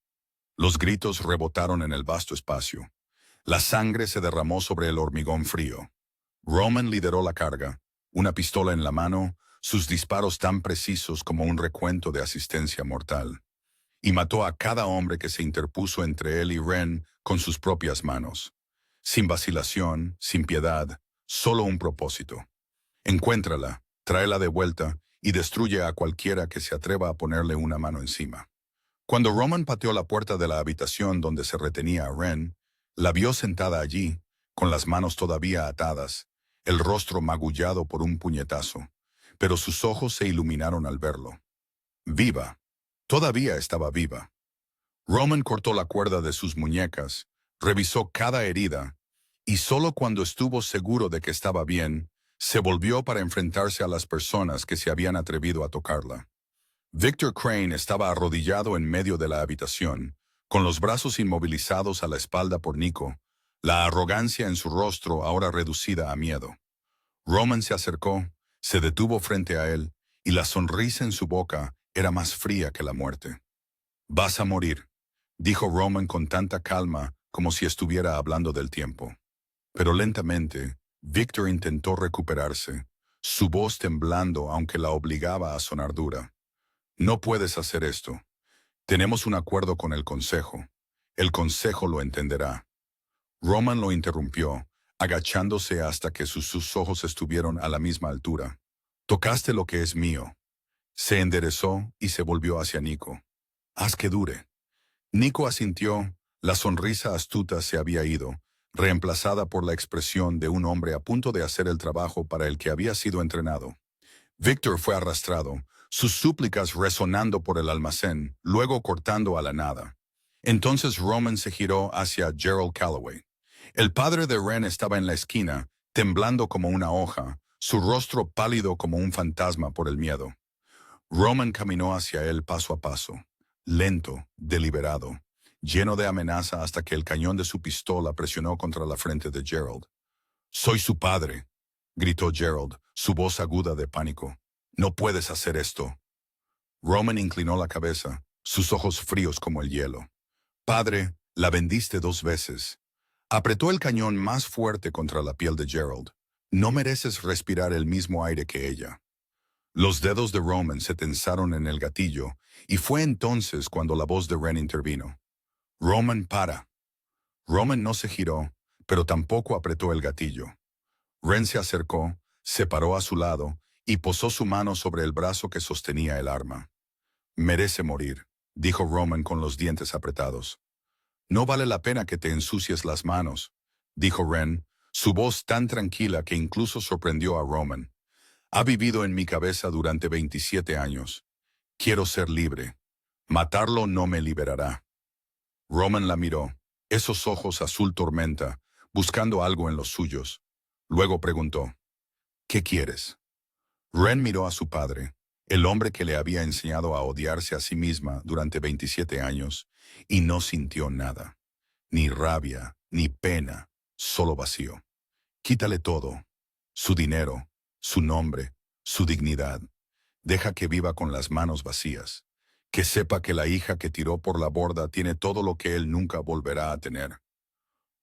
Los gritos rebotaron en el vasto espacio. La sangre se derramó sobre el hormigón frío. Roman lideró la carga, una pistola en la mano, sus disparos tan precisos como un recuento de asistencia mortal. Y mató a cada hombre que se interpuso entre él y Wren con sus propias manos. Sin vacilación, sin piedad, solo un propósito. Encuéntrala, tráela de vuelta y destruye a cualquiera que se atreva a ponerle una mano encima. Cuando Roman pateó la puerta de la habitación donde se retenía a Wren, la vio sentada allí, con las manos todavía atadas, el rostro magullado por un puñetazo, pero sus ojos se iluminaron al verlo. Viva. Todavía estaba viva. Roman cortó la cuerda de sus muñecas, revisó cada herida, y solo cuando estuvo seguro de que estaba bien, se volvió para enfrentarse a las personas que se habían atrevido a tocarla. Victor Crane estaba arrodillado en medio de la habitación, con los brazos inmovilizados a la espalda por Nico, la arrogancia en su rostro ahora reducida a miedo. Roman se acercó, se detuvo frente a él, y la sonrisa en su boca era más fría que la muerte. «Vas a morir», dijo Roman con tanta calma como si estuviera hablando del tiempo. Pero lentamente, Victor intentó recuperarse, su voz temblando aunque la obligaba a sonar dura. «No puedes hacer esto. Tenemos un acuerdo con el consejo. El consejo lo entenderá. Roman lo interrumpió, agachándose hasta que sus ojos estuvieron a la misma altura. Tocaste lo que es mío. Se enderezó y se volvió hacia Nico. Haz que dure. Nico asintió. La sonrisa astuta se había ido, reemplazada por la expresión de un hombre a punto de hacer el trabajo para el que había sido entrenado. Victor fue arrastrado, sus súplicas resonando por el almacén, luego cortando a la nada. Entonces Roman se giró hacia Gerald Calloway. El padre de Ren estaba en la esquina, temblando como una hoja, su rostro pálido como un fantasma por el miedo. Roman caminó hacia él paso a paso, lento, deliberado, lleno de amenaza hasta que el cañón de su pistola presionó contra la frente de Gerald. «Soy su padre», gritó Gerald, su voz aguda de pánico. «No puedes hacer esto». Roman inclinó la cabeza, sus ojos fríos como el hielo. «Padre, la vendiste 2 veces». Apretó el cañón más fuerte contra la piel de Gerald. «No mereces respirar el mismo aire que ella». Los dedos de Roman se tensaron en el gatillo, y fue entonces cuando la voz de Ren intervino. «Roman, para». Roman no se giró, pero tampoco apretó el gatillo. Ren se acercó, se paró a su lado y posó su mano sobre el brazo que sostenía el arma. «Merece morir», dijo Roman con los dientes apretados. «No vale la pena que te ensucies las manos», dijo Ren, su voz tan tranquila que incluso sorprendió a Roman. «Ha vivido en mi cabeza durante 27 años. Quiero ser libre. Matarlo no me liberará». Roman la miró, esos ojos azul tormenta, buscando algo en los suyos. Luego preguntó, «¿Qué quieres?». Ren miró a su padre, el hombre que le había enseñado a odiarse a sí misma durante 27 años, y no sintió nada. Ni rabia, ni pena, solo vacío. «Quítale todo. Su dinero, su nombre, su dignidad. Deja que viva con las manos vacías. Que sepa que la hija que tiró por la borda tiene todo lo que él nunca volverá a tener».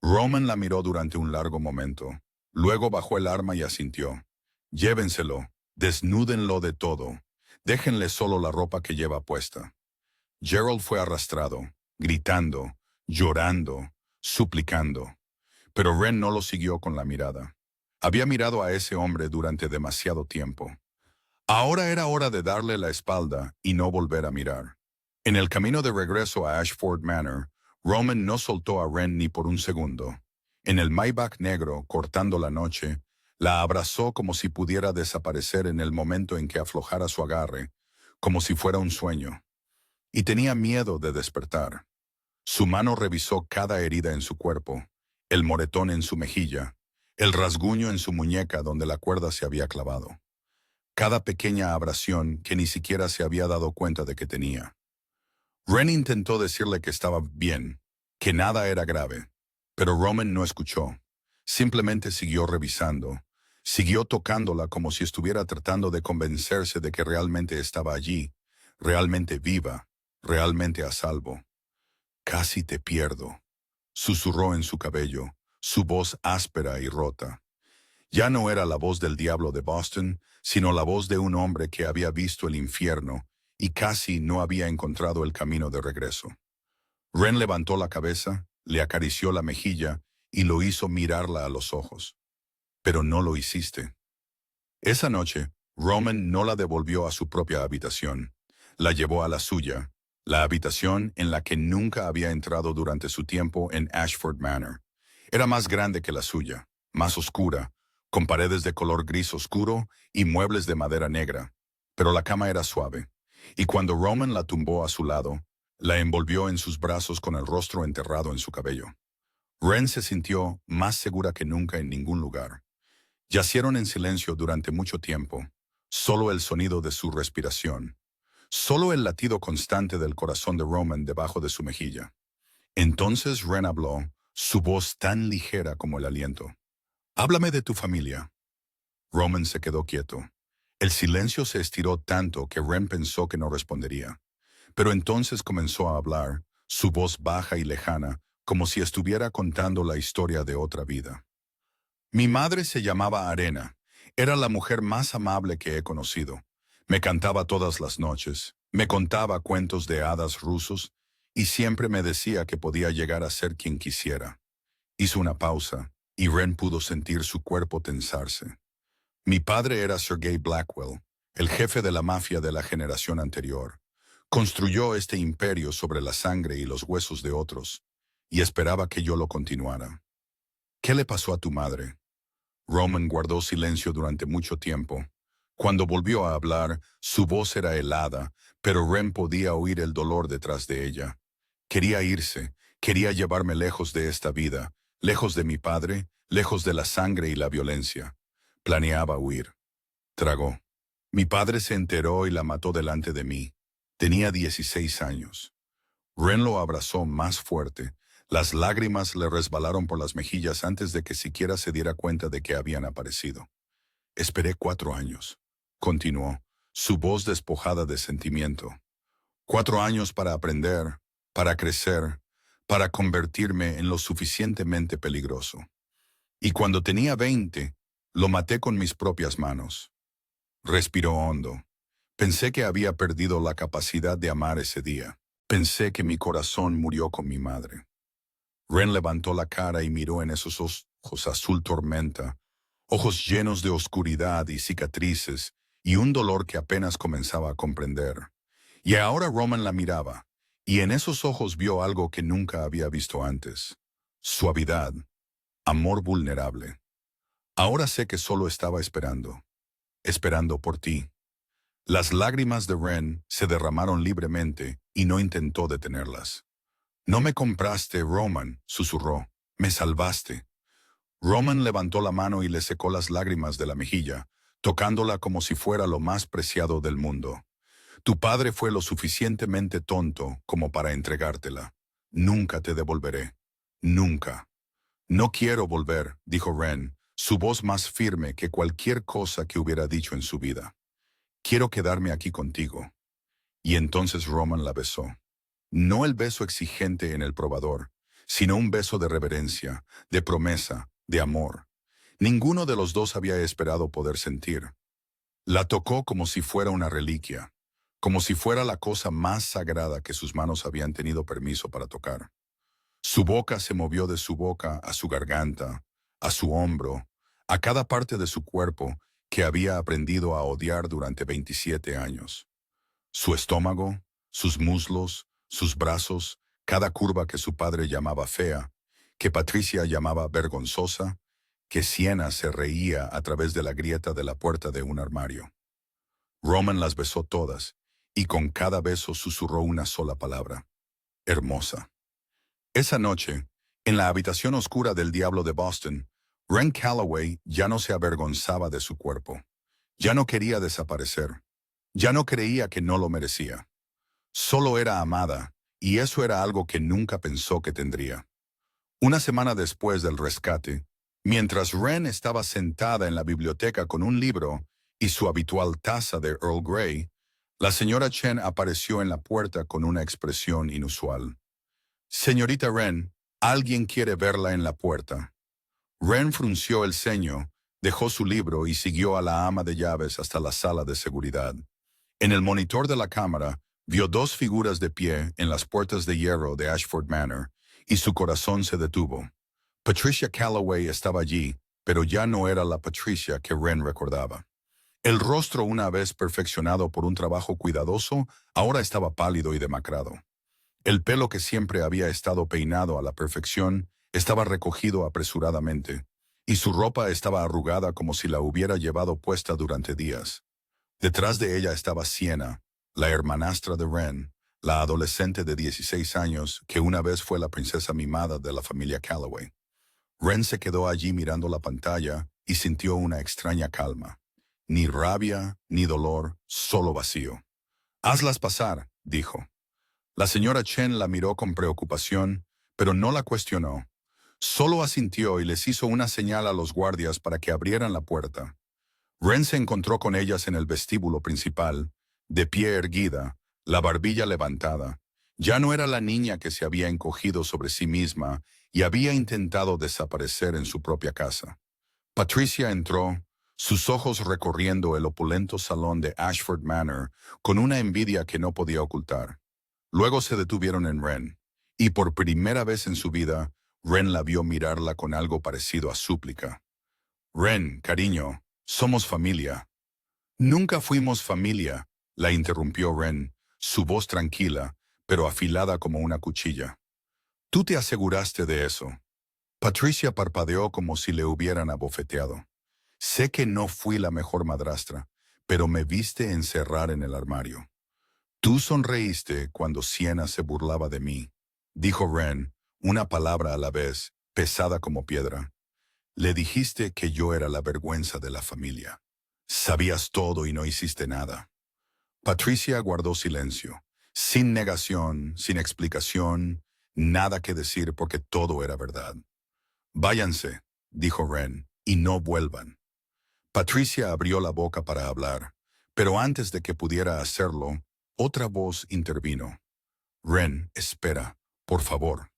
Roman la miró durante un largo momento. Luego bajó el arma y asintió. «Llévenselo, desnúdenlo de todo. Déjenle solo la ropa que lleva puesta». Gerald fue arrastrado, gritando, llorando, suplicando. Pero Ren no lo siguió con la mirada. Había mirado a ese hombre durante demasiado tiempo. Ahora era hora de darle la espalda y no volver a mirar. En el camino de regreso a Ashford Manor, Roman no soltó a Ren ni por un segundo. En el Maybach negro, cortando la noche, la abrazó como si pudiera desaparecer en el momento en que aflojara su agarre, como si fuera un sueño. Y tenía miedo de despertar. Su mano revisó cada herida en su cuerpo, el moretón en su mejilla, el rasguño en su muñeca donde la cuerda se había clavado. Cada pequeña abrasión que ni siquiera se había dado cuenta de que tenía. Ren intentó decirle que estaba bien, que nada era grave, pero Roman no escuchó. Simplemente siguió revisando, siguió tocándola como si estuviera tratando de convencerse de que realmente estaba allí, realmente viva, realmente a salvo. «Casi te pierdo», susurró en su cabello, su voz áspera y rota. Ya no era la voz del diablo de Boston, sino la voz de un hombre que había visto el infierno y casi no había encontrado el camino de regreso. Ren levantó la cabeza, le acarició la mejilla y lo hizo mirarla a los ojos. «Pero no lo hiciste». Esa noche, Roman no la devolvió a su propia habitación. La llevó a la suya, la habitación en la que nunca había entrado durante su tiempo en Ashford Manor. Era más grande que la suya, más oscura, con paredes de color gris oscuro y muebles de madera negra. Pero la cama era suave, y cuando Roman la tumbó a su lado, la envolvió en sus brazos con el rostro enterrado en su cabello. Ren se sintió más segura que nunca en ningún lugar. Yacieron en silencio durante mucho tiempo, solo el sonido de su respiración, solo el latido constante del corazón de Roman debajo de su mejilla. Entonces Ren habló, su voz tan ligera como el aliento. «Háblame de tu familia». Roman se quedó quieto. El silencio se estiró tanto que Ren pensó que no respondería. Pero entonces comenzó a hablar, su voz baja y lejana, como si estuviera contando la historia de otra vida. «Mi madre se llamaba Arena. Era la mujer más amable que he conocido. Me cantaba todas las noches, me contaba cuentos de hadas rusos y siempre me decía que podía llegar a ser quien quisiera. Hizo una pausa, y Ren pudo sentir su cuerpo tensarse. Mi padre era Sergei Blackwell, el jefe de la mafia de la generación anterior. Construyó este imperio sobre la sangre y los huesos de otros, y esperaba que yo lo continuara. ¿Qué le pasó a tu madre? Roman guardó silencio durante mucho tiempo. Cuando volvió a hablar, su voz era helada, pero Ren podía oír el dolor detrás de ella. Quería irse, quería llevarme lejos de esta vida, lejos de mi padre, lejos de la sangre y la violencia. Planeaba huir. Tragó. Mi padre se enteró y la mató delante de mí. Tenía 16 años. Ren lo abrazó más fuerte. Las lágrimas le resbalaron por las mejillas antes de que siquiera se diera cuenta de que habían aparecido. Esperé 4 años. Continuó, su voz despojada de sentimiento. 4 años para aprender, para crecer, para convertirme en lo suficientemente peligroso. Y cuando tenía 20, lo maté con mis propias manos. Respiró hondo. Pensé que había perdido la capacidad de amar ese día. Pensé que mi corazón murió con mi madre. Ren levantó la cara y miró en esos ojos azul tormenta, ojos llenos de oscuridad y cicatrices, y un dolor que apenas comenzaba a comprender. Y ahora Roman la miraba, y en esos ojos vio algo que nunca había visto antes. Suavidad, amor vulnerable. Ahora sé que solo estaba esperando por ti. Las lágrimas de Ren se derramaron libremente y no intentó detenerlas. No me compraste, Roman, susurró. Me salvaste. Roman levantó la mano y le secó las lágrimas de la mejilla, tocándola como si fuera lo más preciado del mundo. Tu padre fue lo suficientemente tonto como para entregártela. Nunca te devolveré. Nunca. No quiero volver, dijo Ren, su voz más firme que cualquier cosa que hubiera dicho en su vida. Quiero quedarme aquí contigo. Y entonces Roman la besó. No el beso exigente en el probador, sino un beso de reverencia, de promesa, de amor. Ninguno de los dos había esperado poder sentir. La tocó como si fuera una reliquia, como si fuera la cosa más sagrada que sus manos habían tenido permiso para tocar. Su boca se movió de su boca a su garganta, a su hombro, a cada parte de su cuerpo que había aprendido a odiar durante 27 años. Su estómago, sus muslos, sus brazos, cada curva que su padre llamaba fea, que Patricia llamaba vergonzosa, que Sienna se reía a través de la grieta de la puerta de un armario. Roman las besó todas, y con cada beso susurró una sola palabra: hermosa. Esa noche, en la habitación oscura del Diablo de Boston, Ren Calloway ya no se avergonzaba de su cuerpo. Ya no quería desaparecer. Ya no creía que no lo merecía. Solo era amada, y eso era algo que nunca pensó que tendría. Una semana después del rescate, mientras Ren estaba sentada en la biblioteca con un libro y su habitual taza de Earl Grey, la señora Chen apareció en la puerta con una expresión inusual. Señorita Ren, alguien quiere verla en la puerta. Ren frunció el ceño, dejó su libro y siguió a la ama de llaves hasta la sala de seguridad. En el monitor de la cámara, vio 2 figuras de pie en las puertas de hierro de Ashford Manor, y su corazón se detuvo. Patricia Calloway estaba allí, pero ya no era la Patricia que Ren recordaba. El rostro, una vez perfeccionado por un trabajo cuidadoso, ahora estaba pálido y demacrado. El pelo, que siempre había estado peinado a la perfección, estaba recogido apresuradamente, y su ropa estaba arrugada como si la hubiera llevado puesta durante días. Detrás de ella estaba Sienna, la hermanastra de Ren, la adolescente de 16 años que una vez fue la princesa mimada de la familia Calloway. Ren se quedó allí mirando la pantalla y sintió una extraña calma. Ni rabia, ni dolor, solo vacío. «Hazlas pasar», dijo. La señora Chen la miró con preocupación, pero no la cuestionó. Solo asintió y les hizo una señal a los guardias para que abrieran la puerta. Ren se encontró con ellas en el vestíbulo principal, de pie erguida, la barbilla levantada. Ya no era la niña que se había encogido sobre sí misma y había intentado desaparecer en su propia casa. Patricia entró, sus ojos recorriendo el opulento salón de Ashford Manor con una envidia que no podía ocultar. Luego se detuvieron en Ren, y por primera vez en su vida, Ren la vio mirarla con algo parecido a súplica. Ren, cariño, somos familia. Nunca fuimos familia, la interrumpió Ren, su voz tranquila, pero afilada como una cuchilla. Tú te aseguraste de eso. Patricia parpadeó como si le hubieran abofeteado. Sé que no fui la mejor madrastra, pero me viste encerrar en el armario. Tú sonreíste cuando Sienna se burlaba de mí, dijo Ren, una palabra a la vez, pesada como piedra. Le dijiste que yo era la vergüenza de la familia. Sabías todo y no hiciste nada. Patricia guardó silencio, sin negación, sin explicación, nada que decir porque todo era verdad. Váyanse, dijo Ren, y no vuelvan. Patricia abrió la boca para hablar, pero antes de que pudiera hacerlo, otra voz intervino. Ren, espera, por favor.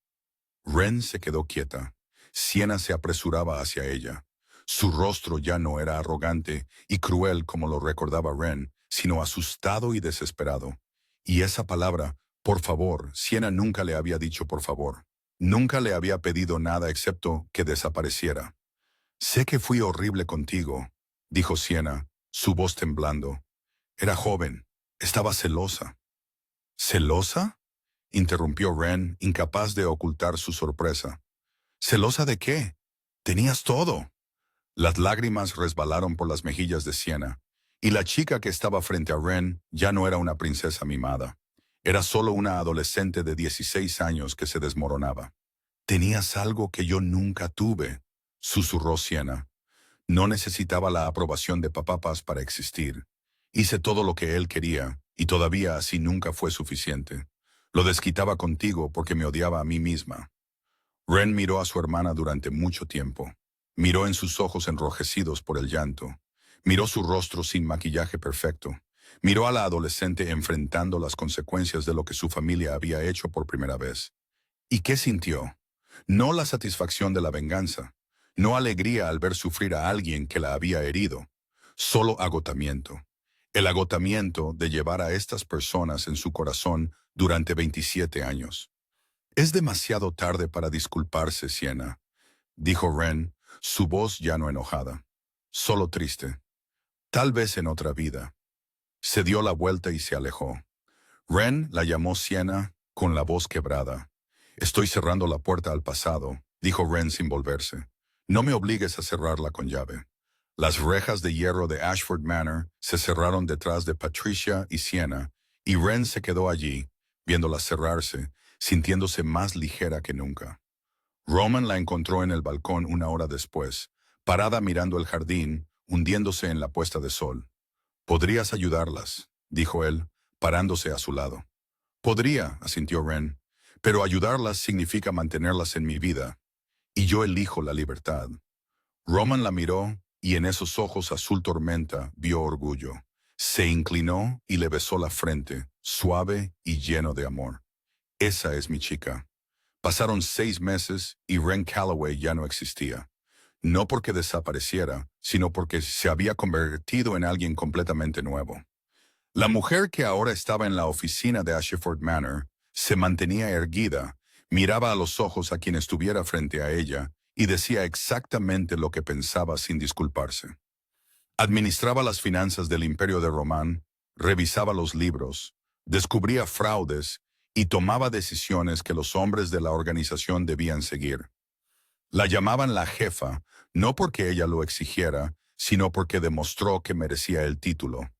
Ren se quedó quieta. Sienna se apresuraba hacia ella. Su rostro ya no era arrogante y cruel como lo recordaba Ren, sino asustado y desesperado. Y esa palabra, por favor, Sienna nunca le había dicho por favor. Nunca le había pedido nada excepto que desapareciera. Sé que fui horrible contigo, dijo Sienna, su voz temblando. Era joven, estaba celosa. ¿Celosa? Interrumpió Ren, incapaz de ocultar su sorpresa. ¿Celosa de qué? Tenías todo. Las lágrimas resbalaron por las mejillas de Sienna, y la chica que estaba frente a Ren ya no era una princesa mimada. Era solo una adolescente de 16 años que se desmoronaba. Tenías algo que yo nunca tuve, susurró Sienna. No necesitaba la aprobación de papás para existir. Hice todo lo que él quería, y todavía así nunca fue suficiente. Lo desquitaba contigo porque me odiaba a mí misma. Ren miró a su hermana durante mucho tiempo. Miró en sus ojos enrojecidos por el llanto. Miró su rostro sin maquillaje perfecto. Miró a la adolescente enfrentando las consecuencias de lo que su familia había hecho por primera vez. ¿Y qué sintió? No la satisfacción de la venganza. No alegría al ver sufrir a alguien que la había herido. Solo agotamiento. El agotamiento de llevar a estas personas en su corazón durante 27 años. Es demasiado tarde para disculparse, Sienna, dijo Ren, su voz ya no enojada, solo triste. Tal vez en otra vida. Se dio la vuelta y se alejó. Ren la llamó Sienna con la voz quebrada. Estoy cerrando la puerta al pasado, dijo Ren sin volverse. No me obligues a cerrarla con llave. Las rejas de hierro de Ashford Manor se cerraron detrás de Patricia y Sienna, y Ren se quedó allí, viéndolas cerrarse, sintiéndose más ligera que nunca. Roman la encontró en el balcón una hora después, parada mirando el jardín, hundiéndose en la puesta de sol. «Podrías ayudarlas», dijo él, parándose a su lado. «Podría», asintió Ren, «pero ayudarlas significa mantenerlas en mi vida, y yo elijo la libertad». Roman la miró, y en esos ojos azul tormenta vio orgullo. Se inclinó y le besó la frente, suave y lleno de amor. «Esa es mi chica». Pasaron 6 meses y Ren Calloway ya no existía. No porque desapareciera, sino porque se había convertido en alguien completamente nuevo. La mujer que ahora estaba en la oficina de Ashford Manor se mantenía erguida, miraba a los ojos a quien estuviera frente a ella y decía exactamente lo que pensaba sin disculparse. Administraba las finanzas del Imperio de Román, revisaba los libros, descubría fraudes y tomaba decisiones que los hombres de la organización debían seguir. La llamaban la jefa, no porque ella lo exigiera, sino porque demostró que merecía el título.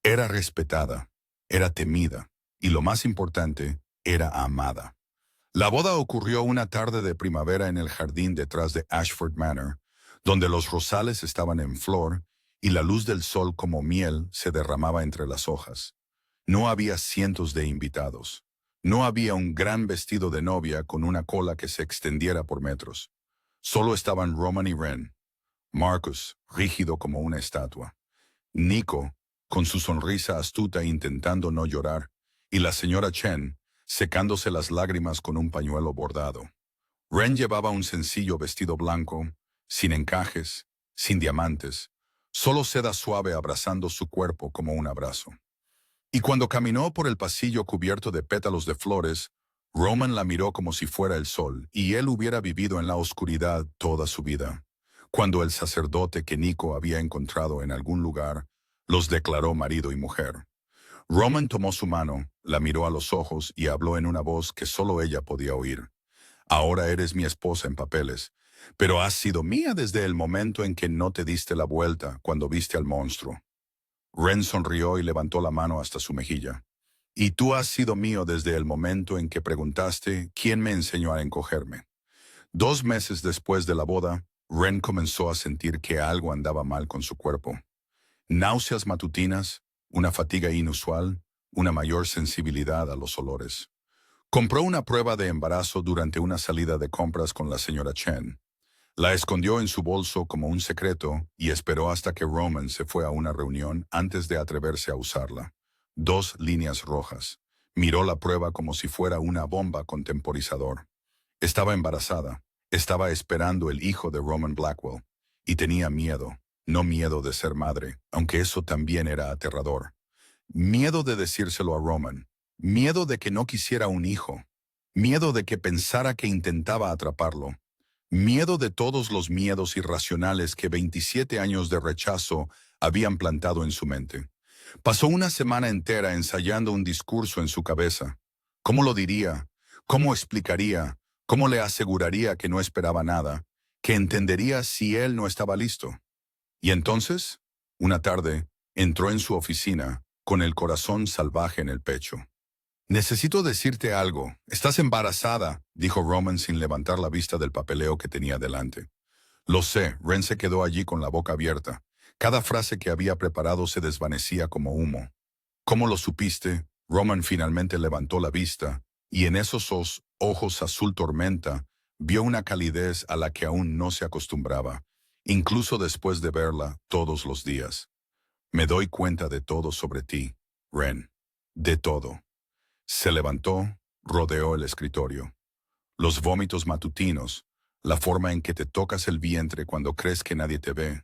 Era respetada, era temida, y lo más importante, era amada. La boda ocurrió una tarde de primavera en el jardín detrás de Ashford Manor, donde los rosales estaban en flor y la luz del sol como miel se derramaba entre las hojas. No había cientos de invitados. No había un gran vestido de novia con una cola que se extendiera por metros. Solo estaban Roman y Ren. Marcus, rígido como una estatua. Nico, con su sonrisa astuta intentando no llorar. Y la señora Chen, secándose las lágrimas con un pañuelo bordado. Ren llevaba un sencillo vestido blanco, sin encajes, sin diamantes, solo seda suave abrazando su cuerpo como un abrazo. Y cuando caminó por el pasillo cubierto de pétalos de flores, Roman la miró como si fuera el sol, y él hubiera vivido en la oscuridad toda su vida. Cuando el sacerdote que Nico había encontrado en algún lugar los declaró marido y mujer. Roman tomó su mano, la miró a los ojos y habló en una voz que solo ella podía oír. Ahora eres mi esposa en papeles, pero has sido mía desde el momento en que no te diste la vuelta cuando viste al monstruo. Ren sonrió y levantó la mano hasta su mejilla. Y tú has sido mío desde el momento en que preguntaste quién me enseñó a encogerme. 2 meses después de la boda, Ren comenzó a sentir que algo andaba mal con su cuerpo. Náuseas matutinas, una fatiga inusual, una mayor sensibilidad a los olores. Compró una prueba de embarazo durante una salida de compras con la señora Chen. La escondió en su bolso como un secreto y esperó hasta que Roman se fue a una reunión antes de atreverse a usarla. 2 líneas rojas. Miró la prueba como si fuera una bomba con temporizador. Estaba embarazada. Estaba esperando el hijo de Roman Blackwell. Y tenía miedo. No miedo de ser madre, aunque eso también era aterrador. Miedo de decírselo a Roman. Miedo de que no quisiera un hijo. Miedo de que pensara que intentaba atraparlo. Miedo de todos los miedos irracionales que 27 años de rechazo habían plantado en su mente. Pasó una semana entera ensayando un discurso en su cabeza. ¿Cómo lo diría? ¿Cómo explicaría? ¿Cómo le aseguraría que no esperaba nada? ¿Que entendería si él no estaba listo? Y entonces, una tarde, entró en su oficina con el corazón salvaje en el pecho. Necesito decirte algo. Estás embarazada, dijo Roman sin levantar la vista del papeleo que tenía delante. Lo sé, Ren se quedó allí con la boca abierta. Cada frase que había preparado se desvanecía como humo. ¿Cómo lo supiste? Roman finalmente levantó la vista, y en esos ojos azul tormenta vio una calidez a la que aún no se acostumbraba, incluso después de verla todos los días. Me doy cuenta de todo sobre ti, Ren. De todo. Se levantó, rodeó el escritorio. Los vómitos matutinos, la forma en que te tocas el vientre cuando crees que nadie te ve,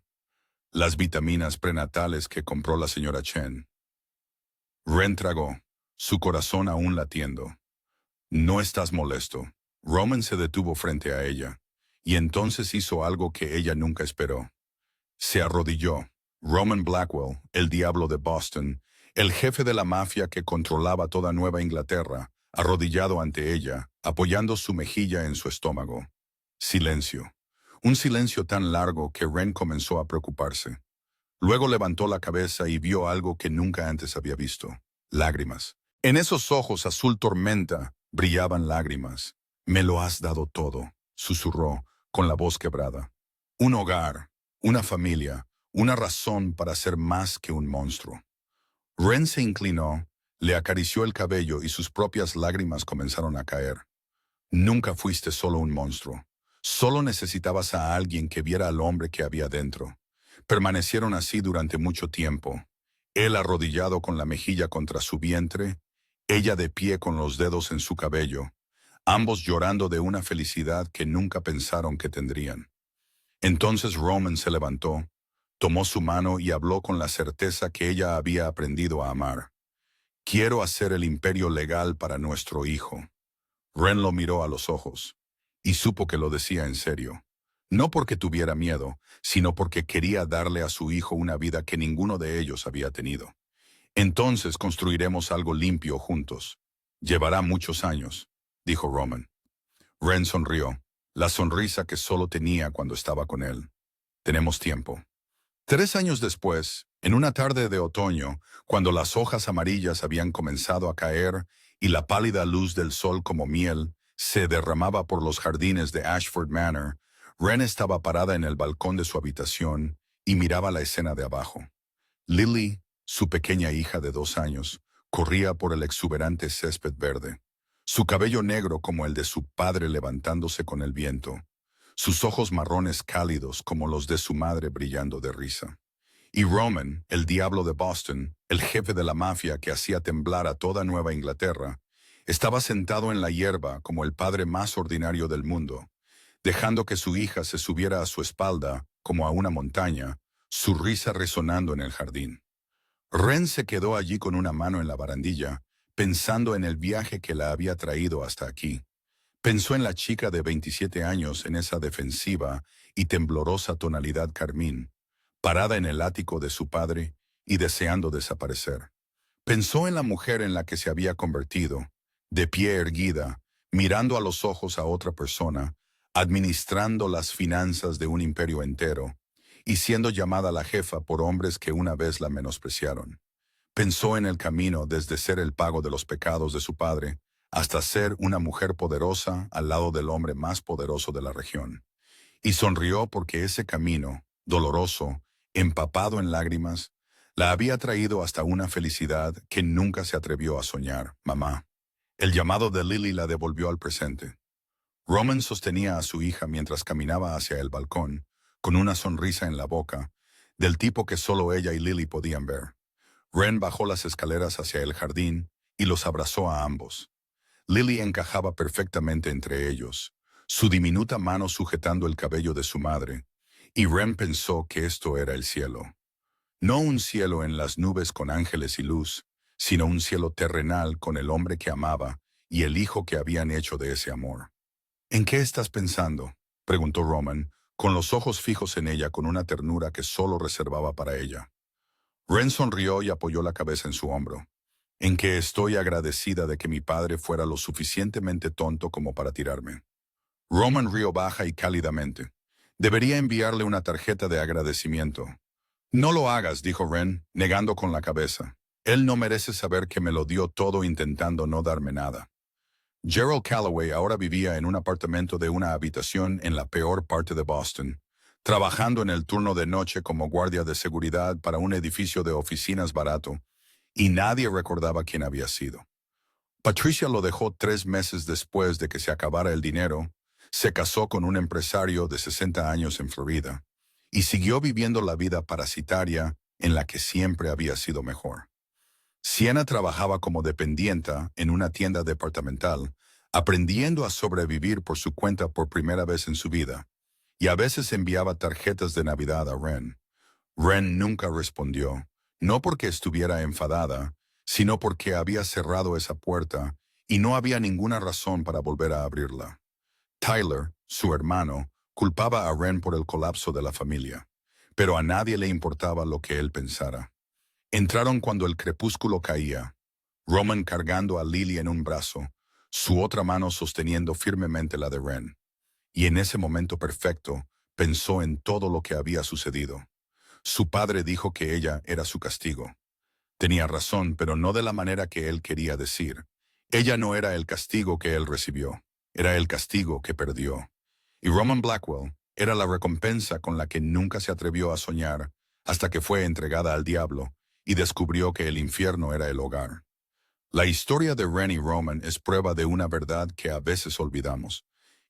las vitaminas prenatales que compró la señora Chen. Ren tragó, su corazón aún latiendo. No estás molesto. Roman se detuvo frente a ella, y entonces hizo algo que ella nunca esperó. Se arrodilló. Roman Blackwell, el diablo de Boston, el jefe de la mafia que controlaba toda Nueva Inglaterra, arrodillado ante ella, apoyando su mejilla en su estómago. Silencio. Un silencio tan largo que Ren comenzó a preocuparse. Luego levantó la cabeza y vio algo que nunca antes había visto. Lágrimas. En esos ojos azul tormenta brillaban lágrimas. Me lo has dado todo, susurró, con la voz quebrada. Un hogar, una familia, una razón para ser más que un monstruo. Ren se inclinó, le acarició el cabello y sus propias lágrimas comenzaron a caer. Nunca fuiste solo un monstruo. Solo necesitabas a alguien que viera al hombre que había dentro. Permanecieron así durante mucho tiempo. Él arrodillado con la mejilla contra su vientre, ella de pie con los dedos en su cabello, ambos llorando de una felicidad que nunca pensaron que tendrían. Entonces Roman se levantó, tomó su mano y habló con la certeza que ella había aprendido a amar. Quiero hacer el imperio legal para nuestro hijo. Ren lo miró a los ojos, y supo que lo decía en serio. No porque tuviera miedo, sino porque quería darle a su hijo una vida que ninguno de ellos había tenido. Entonces construiremos algo limpio juntos. Llevará muchos años, dijo Roman. Ren sonrió, la sonrisa que solo tenía cuando estaba con él. Tenemos tiempo. 3 años después, en una tarde de otoño, cuando las hojas amarillas habían comenzado a caer y la pálida luz del sol como miel se derramaba por los jardines de Ashford Manor, Ren estaba parada en el balcón de su habitación y miraba la escena de abajo. Lily, su pequeña hija de 2 años, corría por el exuberante césped verde, su cabello negro como el de su padre levantándose con el viento, sus ojos marrones cálidos como los de su madre brillando de risa. Y Roman, el diablo de Boston, el jefe de la mafia que hacía temblar a toda Nueva Inglaterra, estaba sentado en la hierba como el padre más ordinario del mundo, dejando que su hija se subiera a su espalda como a una montaña, su risa resonando en el jardín. Ren se quedó allí con una mano en la barandilla, pensando en el viaje que la había traído hasta aquí. Pensó en la chica de 27 años en esa defensiva y temblorosa tonalidad carmín, parada en el ático de su padre y deseando desaparecer. Pensó en la mujer en la que se había convertido, de pie erguida, mirando a los ojos a otra persona, administrando las finanzas de un imperio entero, y siendo llamada la jefa por hombres que una vez la menospreciaron. Pensó en el camino desde ser el pago de los pecados de su padre hasta ser una mujer poderosa al lado del hombre más poderoso de la región. Y sonrió porque ese camino, doloroso, empapado en lágrimas, la había traído hasta una felicidad que nunca se atrevió a soñar, mamá. El llamado de Lily la devolvió al presente. Roman sostenía a su hija mientras caminaba hacia el balcón, con una sonrisa en la boca, del tipo que solo ella y Lily podían ver. Ren bajó las escaleras hacia el jardín y los abrazó a ambos. Lily encajaba perfectamente entre ellos, su diminuta mano sujetando el cabello de su madre, y Ren pensó que esto era el cielo. No un cielo en las nubes con ángeles y luz, sino un cielo terrenal con el hombre que amaba y el hijo que habían hecho de ese amor. ¿En qué estás pensando?, preguntó Roman, con los ojos fijos en ella con una ternura que solo reservaba para ella. Ren sonrió y apoyó la cabeza en su hombro. En que estoy agradecida de que mi padre fuera lo suficientemente tonto como para tirarme. Roman rió baja y cálidamente. Debería enviarle una tarjeta de agradecimiento. No lo hagas, dijo Ren, negando con la cabeza. Él no merece saber que me lo dio todo intentando no darme nada. Gerald Calloway ahora vivía en un apartamento de una habitación en la peor parte de Boston, trabajando en el turno de noche como guardia de seguridad para un edificio de oficinas barato, y nadie recordaba quién había sido. Patricia lo dejó 3 meses después de que se acabara el dinero, se casó con un empresario de 60 años en Florida, y siguió viviendo la vida parasitaria en la que siempre había sido mejor. Sienna trabajaba como dependienta en una tienda departamental, aprendiendo a sobrevivir por su cuenta por primera vez en su vida, y a veces enviaba tarjetas de Navidad a Ren. Ren nunca respondió, no porque estuviera enfadada, sino porque había cerrado esa puerta y no había ninguna razón para volver a abrirla. Tyler, su hermano, culpaba a Ren por el colapso de la familia, pero a nadie le importaba lo que él pensara. Entraron cuando el crepúsculo caía, Roman cargando a Lily en un brazo, su otra mano sosteniendo firmemente la de Ren. Y en ese momento perfecto, pensó en todo lo que había sucedido. Su padre dijo que ella era su castigo. Tenía razón, pero no de la manera que él quería decir. Ella no era el castigo que él recibió, era el castigo que perdió. Y Roman Blackwell era la recompensa con la que nunca se atrevió a soñar hasta que fue entregada al diablo y descubrió que el infierno era el hogar. La historia de Ren y Roman es prueba de una verdad que a veces olvidamos,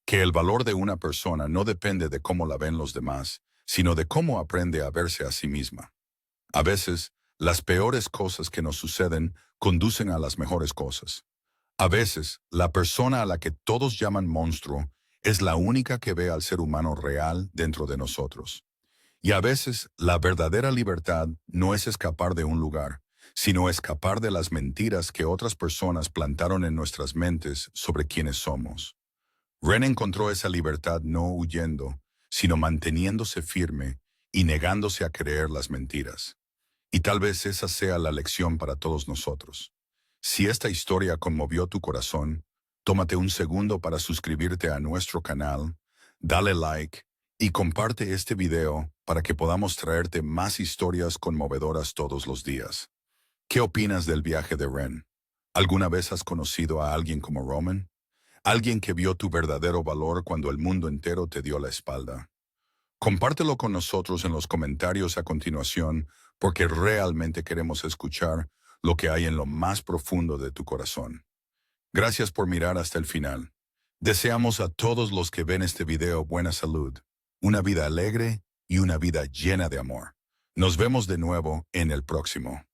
que el valor de una persona no depende de cómo la ven los demás, sino de cómo aprende a verse a sí misma. A veces, las peores cosas que nos suceden conducen a las mejores cosas. A veces, la persona a la que todos llaman monstruo es la única que ve al ser humano real dentro de nosotros. Y a veces, la verdadera libertad no es escapar de un lugar, sino escapar de las mentiras que otras personas plantaron en nuestras mentes sobre quiénes somos. Ren encontró esa libertad no huyendo, sino manteniéndose firme y negándose a creer las mentiras. Y tal vez esa sea la lección para todos nosotros. Si esta historia conmovió tu corazón, tómate un segundo para suscribirte a nuestro canal, dale like y comparte este video para que podamos traerte más historias conmovedoras todos los días. ¿Qué opinas del viaje de Ren? ¿Alguna vez has conocido a alguien como Roman? Alguien que vio tu verdadero valor cuando el mundo entero te dio la espalda. Compártelo con nosotros en los comentarios a continuación porque realmente queremos escuchar lo que hay en lo más profundo de tu corazón. Gracias por mirar hasta el final. Deseamos a todos los que ven este video buena salud, una vida alegre y una vida llena de amor. Nos vemos de nuevo en el próximo.